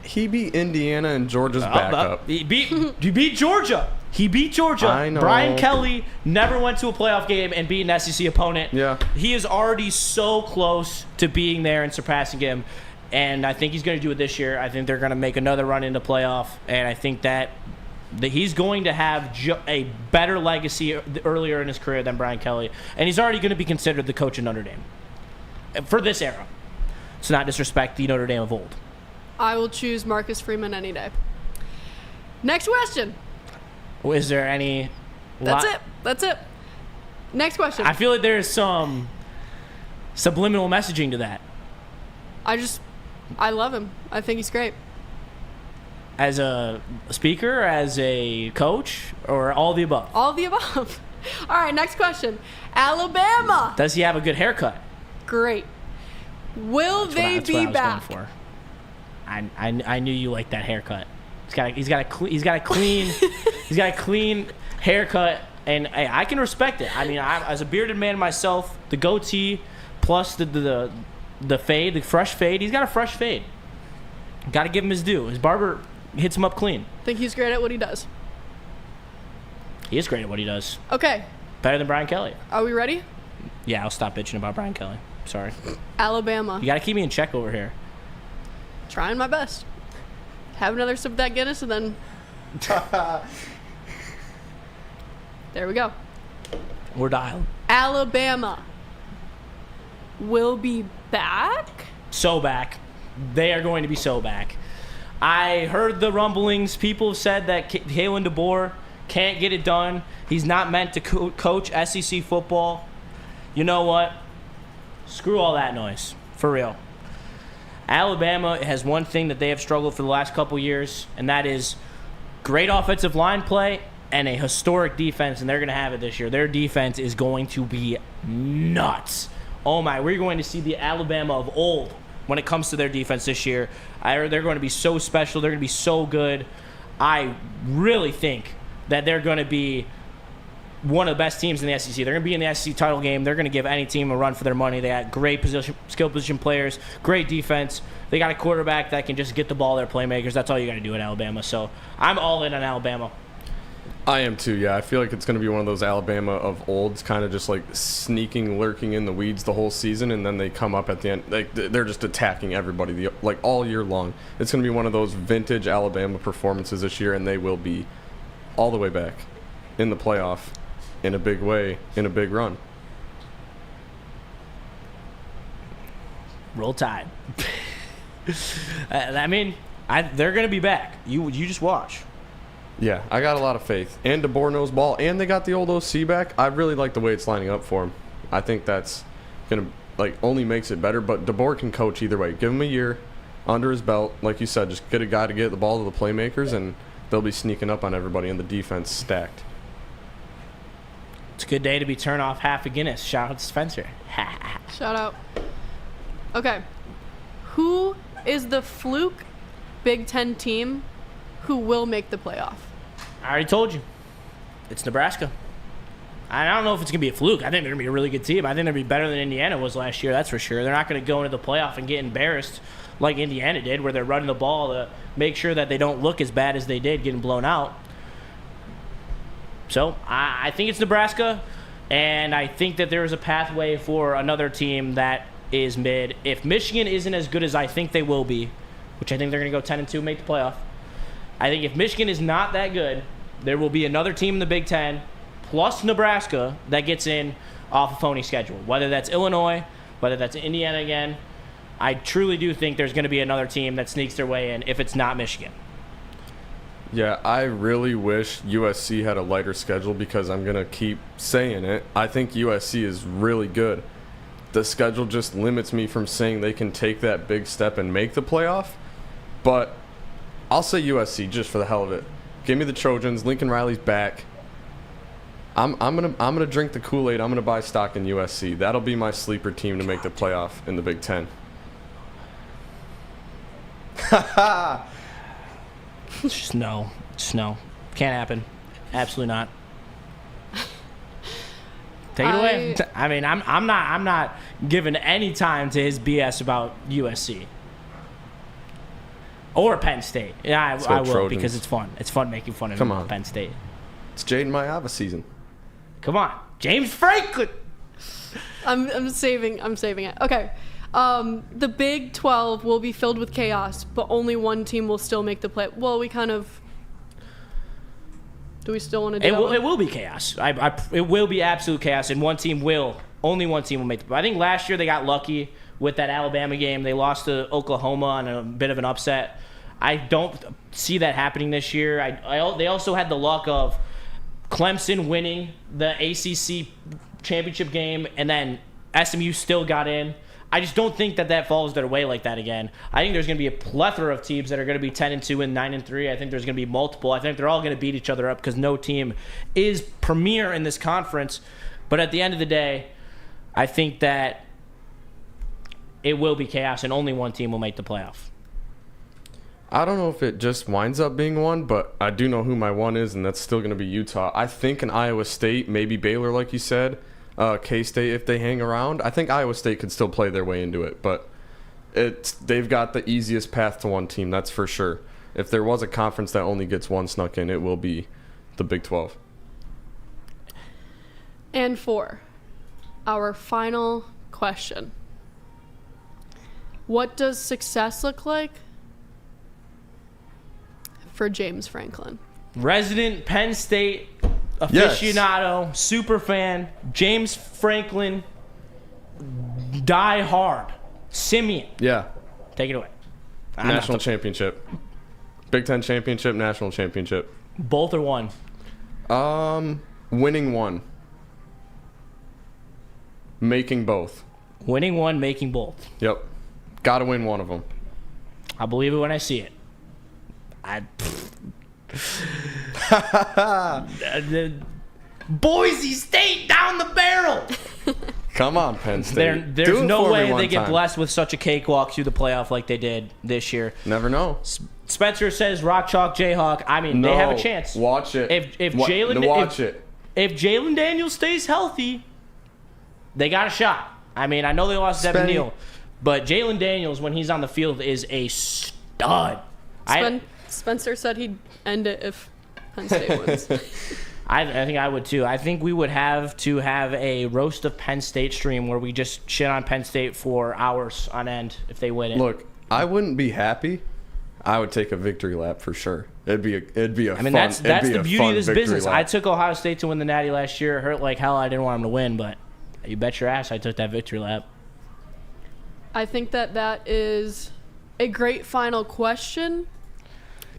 Speaker 4: He beat Indiana and Georgia's backup.
Speaker 3: He beat Georgia. He beat Georgia.
Speaker 4: I know.
Speaker 3: Brian Kelly never went to a playoff game and beat an SEC opponent.
Speaker 4: Yeah.
Speaker 3: He is already so close to being there and surpassing him, and I think he's going to do it this year. I think they're going to make another run into playoff, and I think that he's going to have a better legacy earlier in his career than Brian Kelly, and he's already going to be considered the coach of Notre Dame for this era. To not disrespect the Notre Dame of old.
Speaker 2: I will choose Marcus Freeman any day. Next question.
Speaker 3: Is there any...
Speaker 2: That's it. Next question.
Speaker 3: I feel like there's some subliminal messaging to that.
Speaker 2: I love him. I think he's great.
Speaker 3: As a speaker, as a coach, or all the above?
Speaker 2: All the above. All right, next question. Alabama.
Speaker 3: Does he have a good haircut?
Speaker 2: Great. Will they be back?
Speaker 3: Going for. I knew you liked that haircut. He's got a clean haircut, and hey, I can respect it. I mean, as a bearded man myself, the goatee plus the fade, the fresh fade. He's got a fresh fade. Got to give him his due. His barber hits him up clean.
Speaker 2: Think he's great at what he does.
Speaker 3: He is great at what he does.
Speaker 2: Okay.
Speaker 3: Better than Brian Kelly.
Speaker 2: Are we ready?
Speaker 3: Yeah, I'll stop bitching about Brian Kelly. Sorry.
Speaker 2: Alabama.
Speaker 3: You got to keep me in check over here.
Speaker 2: Trying my best. Have another sip of that Guinness and then. There we go.
Speaker 3: We're dialed.
Speaker 2: Alabama will be back.
Speaker 3: So back. They are going to be so back. I heard the rumblings. People have said that Kalen DeBoer can't get it done. He's not meant to coach SEC football. You know what? Screw all that noise. For real. Alabama has one thing that they have struggled for the last couple years, and that is great offensive line play and a historic defense, and they're going to have it this year. Their defense is going to be nuts. Oh my, we're going to see the Alabama of old when it comes to their defense this year. They're going to be so special. They're going to be so good. I really think that they're going to be one of the best teams in the SEC. They're going to be in the SEC title game. They're going to give any team a run for their money. They got great skill position players, great defense. They got a quarterback that can just get the ball to their playmakers. That's all you got to do at Alabama. So I'm all in on Alabama.
Speaker 4: I am too, yeah. I feel like it's going to be one of those Alabama of olds, kind of just like sneaking, lurking in the weeds the whole season, and then they come up at the end. Like they're just attacking everybody like all year long. It's going to be one of those vintage Alabama performances this year, and they will be all the way back in the playoff in a big way, in a big run.
Speaker 3: Roll Tide. I mean, they're going to be back. You just watch.
Speaker 4: Yeah, I got a lot of faith. And DeBoer knows ball, and they got the old OC back. I really like the way it's lining up for him. I think that's going to only makes it better, but DeBoer can coach either way. Give him a year under his belt. Like you said, just get a guy to get the ball to the playmakers, and they'll be sneaking up on everybody, and the defense stacked.
Speaker 3: It's a good day to be turning off half a Guinness. Shout out to Spencer.
Speaker 2: Shout out. Okay. Who is the fluke Big Ten team who will make the playoff?
Speaker 3: I already told you. It's Nebraska. I don't know if it's going to be a fluke. I think they're going to be a really good team. I think they're going to be better than Indiana was last year, that's for sure. They're not going to go into the playoff and get embarrassed like Indiana did, where they're running the ball to make sure that they don't look as bad as they did getting blown out. So I think it's Nebraska, and I think that there is a pathway for another team that is mid. If Michigan isn't as good as I think they will be, which I think they're going to go 10-2, make the playoff, I think if Michigan is not that good, there will be another team in the Big Ten, plus Nebraska, that gets in off a phony schedule. Whether that's Illinois, whether that's Indiana again, I truly do think there's going to be another team that sneaks their way in if it's not Michigan.
Speaker 4: Yeah, I really wish USC had a lighter schedule because I'm going to keep saying it. I think USC is really good. The schedule just limits me from saying they can take that big step and make the playoff. But I'll say USC just for the hell of it. Give me the Trojans. Lincoln Riley's back. I'm gonna drink the Kool-Aid. I'm gonna buy stock in USC. That'll be my sleeper team to make the playoff in the Big Ten.
Speaker 3: Just no. Can't happen. Absolutely not. Take it away. I mean, I'm not giving any time to his BS about USC or Penn State. Yeah, I will
Speaker 4: Trojans.
Speaker 3: because it's fun. It's fun making fun of Penn State.
Speaker 4: It's Jaden Mayava season.
Speaker 3: Come on, James Franklin.
Speaker 2: I'm saving it. Okay. The Big 12 will be filled with chaos, but only one team will still make the play. Well, do we still want to do that?
Speaker 3: It will be chaos. It will be absolute chaos, and only one team will make the play. I think last year they got lucky with that Alabama game. They lost to Oklahoma on a bit of an upset. I don't see that happening this year. They also had the luck of Clemson winning the ACC championship game, and then SMU still got in. I just don't think that falls their way like that again. I think there's going to be a plethora of teams that are going to be 10-2 and 9-3. I think there's going to be multiple. I think they're all going to beat each other up because no team is premier in this conference. But at the end of the day, I think that it will be chaos and only one team will make the playoff.
Speaker 4: I don't know if it just winds up being one, but I do know who my one is, and that's still going to be Utah. I think in Iowa State, maybe Baylor, like you said, K-State if they hang around. I think Iowa State could still play their way into it, but they've got the easiest path to one team, that's for sure. If there was a conference that only gets one snuck in, it will be the Big 12.
Speaker 2: And for our final question, What does success look like for James Franklin?
Speaker 3: Resident Penn State aficionado, super fan, James Franklin, die hard. Simeon.
Speaker 4: Yeah.
Speaker 3: Take it away.
Speaker 4: National championship. Big Ten championship, national championship.
Speaker 3: Both or one?
Speaker 4: Winning one. Making both.
Speaker 3: Winning one, making both.
Speaker 4: Yep. Gotta win one of them.
Speaker 3: I believe it when I see it. Boise State down the barrel.
Speaker 4: Come on, Penn State.
Speaker 3: There's no way they get blessed with such a cakewalk through the playoff like they did this year.
Speaker 4: Never know.
Speaker 3: Spencer says Rock Chalk Jayhawk. I mean, they have a chance.
Speaker 4: Watch it.
Speaker 3: If Jalen Daniels stays healthy, they got a shot. I mean, I know they lost Devin Neal, but Jalen Daniels, when he's on the field, is a stud.
Speaker 2: Spencer said he'd end it if Penn State wins.
Speaker 3: I think I would too. I think we would have to have a roast of Penn State stream where we just shit on Penn State for hours on end if they win it.
Speaker 4: Look, I wouldn't be happy. I would take a victory lap for sure. It'd be a
Speaker 3: I mean, that's the beauty of this business. I took Ohio State to win the Natty last year. It hurt like hell. I didn't want them to win, but you bet your ass I took that victory lap.
Speaker 2: I think that is a great final question.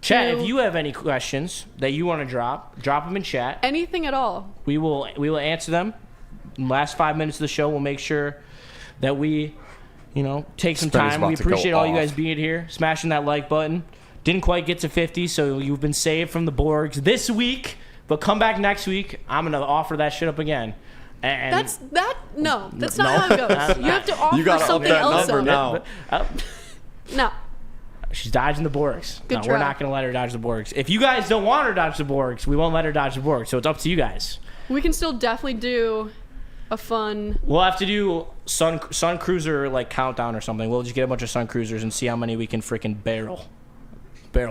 Speaker 3: Chat, if you have any questions that you want to drop them in chat.
Speaker 2: Anything at all.
Speaker 3: We will answer them. In the last 5 minutes of the show, we'll make sure that we, take some time. We appreciate all you guys being here, smashing that like button. Didn't quite get to 50, so you've been saved from the Borgs this week. But come back next week. I'm gonna offer that shit up again. And
Speaker 2: that's not how it goes. You have to offer something else up.
Speaker 4: Now.
Speaker 2: No.
Speaker 3: She's dodging the Borgs.
Speaker 2: Good
Speaker 3: no,
Speaker 2: try.
Speaker 3: we're not going to let her dodge the Borgs. If you guys don't want her to dodge the Borgs, we won't let her dodge the Borgs. So it's up to you guys.
Speaker 2: We can still definitely do a fun...
Speaker 3: We'll have to do Sun Cruiser countdown or something. We'll just get a bunch of Sun Cruisers and see how many we can freaking barrel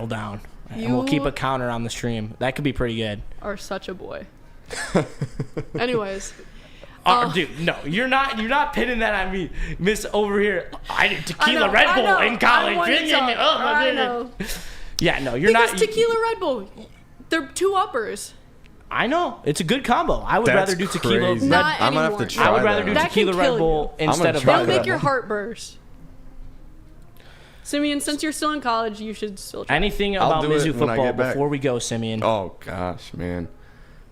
Speaker 3: down. And we'll keep a counter on the stream. That could be pretty good.
Speaker 2: Are such a boy. Anyways...
Speaker 3: dude, no, you're not pinning that on me, Miss over here. I did tequila Red Bull in college.
Speaker 2: I know.
Speaker 3: Yeah, no, you're not.
Speaker 2: Tequila Red Bull. They're two uppers.
Speaker 3: I know. It's a good combo. I would rather do tequila.
Speaker 2: Not
Speaker 4: I'm gonna have to try.
Speaker 3: I would rather do tequila Red Bull instead of vodka.
Speaker 2: They'll make your heart burst. Simeon, since you're still in college, you should still try.
Speaker 3: Anything about Mizzou football before we go, Simeon?
Speaker 4: Oh gosh, man.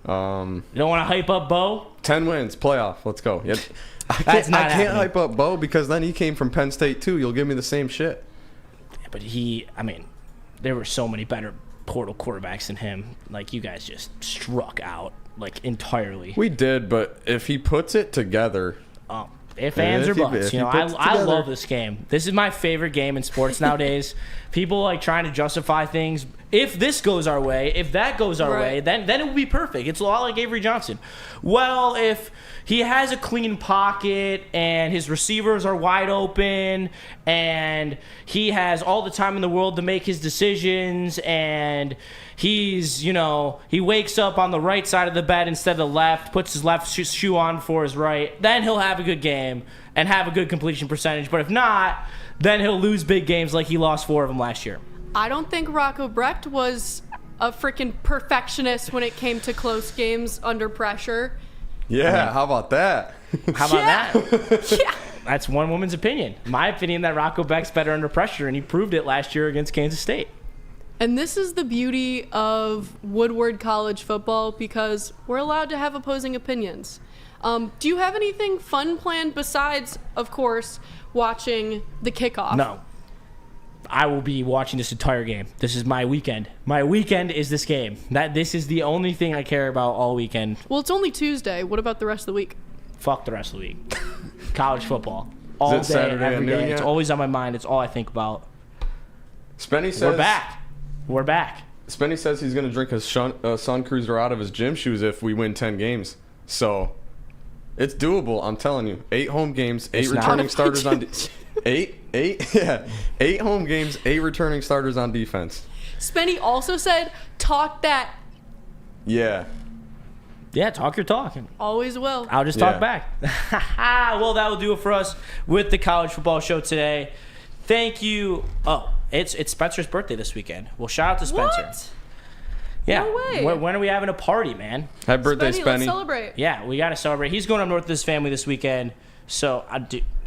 Speaker 3: You don't want to hype up Bo?
Speaker 4: 10 wins, playoff. Let's go. Yep. I can't hype up Bo because then he came from Penn State too. You'll give me the same shit.
Speaker 3: Yeah, but there were so many better portal quarterbacks than him. You guys just struck out entirely.
Speaker 4: We did, but if he puts it together.
Speaker 3: If ands or buts. I love this game. This is my favorite game in sports nowadays. People trying to justify things. If this goes our way, if that goes our way, then it will be perfect. It's a lot like Avery Johnson. Well, if he has a clean pocket and his receivers are wide open and he has all the time in the world to make his decisions and he's, he wakes up on the right side of the bed instead of the left, puts his left shoe on for his right, then he'll have a good game and have a good completion percentage. But if not, then he'll lose big games like he lost 4 of them last year.
Speaker 2: I don't think Rocco Brecht was a freaking perfectionist when it came to close games under pressure.
Speaker 4: Yeah, how about that?
Speaker 3: How about that? Yeah. That's one woman's opinion. My opinion that Rocco Brecht's better under pressure, and he proved it last year against Kansas State.
Speaker 2: And this is the beauty of Woodward college football because we're allowed to have opposing opinions. Do you have anything fun planned besides, of course, watching the kickoff?
Speaker 3: No. I will be watching this entire game. This is my weekend. My weekend is this game. This is the only thing I care about all weekend.
Speaker 2: Well, it's only Tuesday. What about the rest of the week?
Speaker 3: Fuck the rest of the week. College football. All day,
Speaker 4: Saturday
Speaker 3: every day.
Speaker 4: yet?
Speaker 3: It's always on my mind. It's all I think about.
Speaker 4: Spenny says...
Speaker 3: We're back.
Speaker 4: Spenny says he's going to drink a Sun Cruiser out of his gym shoes if we win 10 games. So, it's doable, I'm telling you. 8 home games, 8 returning starters on... 8 home games, 8 returning starters on defense.
Speaker 2: Spenny also said, talk that.
Speaker 4: Yeah.
Speaker 3: Yeah, talk your talk.
Speaker 2: Always will.
Speaker 3: I'll just talk back. Well, that will do it for us with the college football show today. Thank you. Oh, it's Spencer's birthday this weekend. Well, shout out to Spencer.
Speaker 2: What?
Speaker 3: Yeah.
Speaker 2: No way.
Speaker 3: When are we having a party, man?
Speaker 4: Happy birthday,
Speaker 2: Spenny, let's
Speaker 4: Spenny.
Speaker 2: celebrate.
Speaker 3: Yeah, we got to celebrate. He's going up north with his family this weekend. So,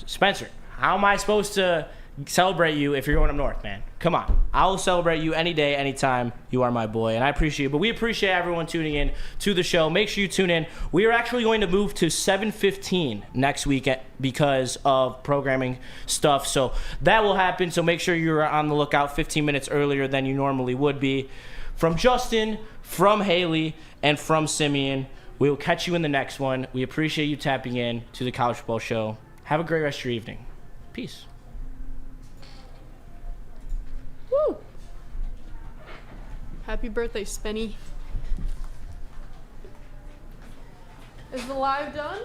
Speaker 3: Spencer, how am I supposed to celebrate you if you're going up north, man? Come on. I will celebrate you any day, anytime. You are my boy, and I appreciate you. But we appreciate everyone tuning in to the show. Make sure you tune in. We are actually going to move to 7:15 next week because of programming stuff. So that will happen. So make sure you're on the lookout 15 minutes earlier than you normally would be. From Justin, from Haley, and from Simeon, we will catch you in the next one. We appreciate you tapping in to the College Football Show. Have a great rest of your evening. Peace.
Speaker 2: Woo! Happy birthday, Spenny. Is the live done?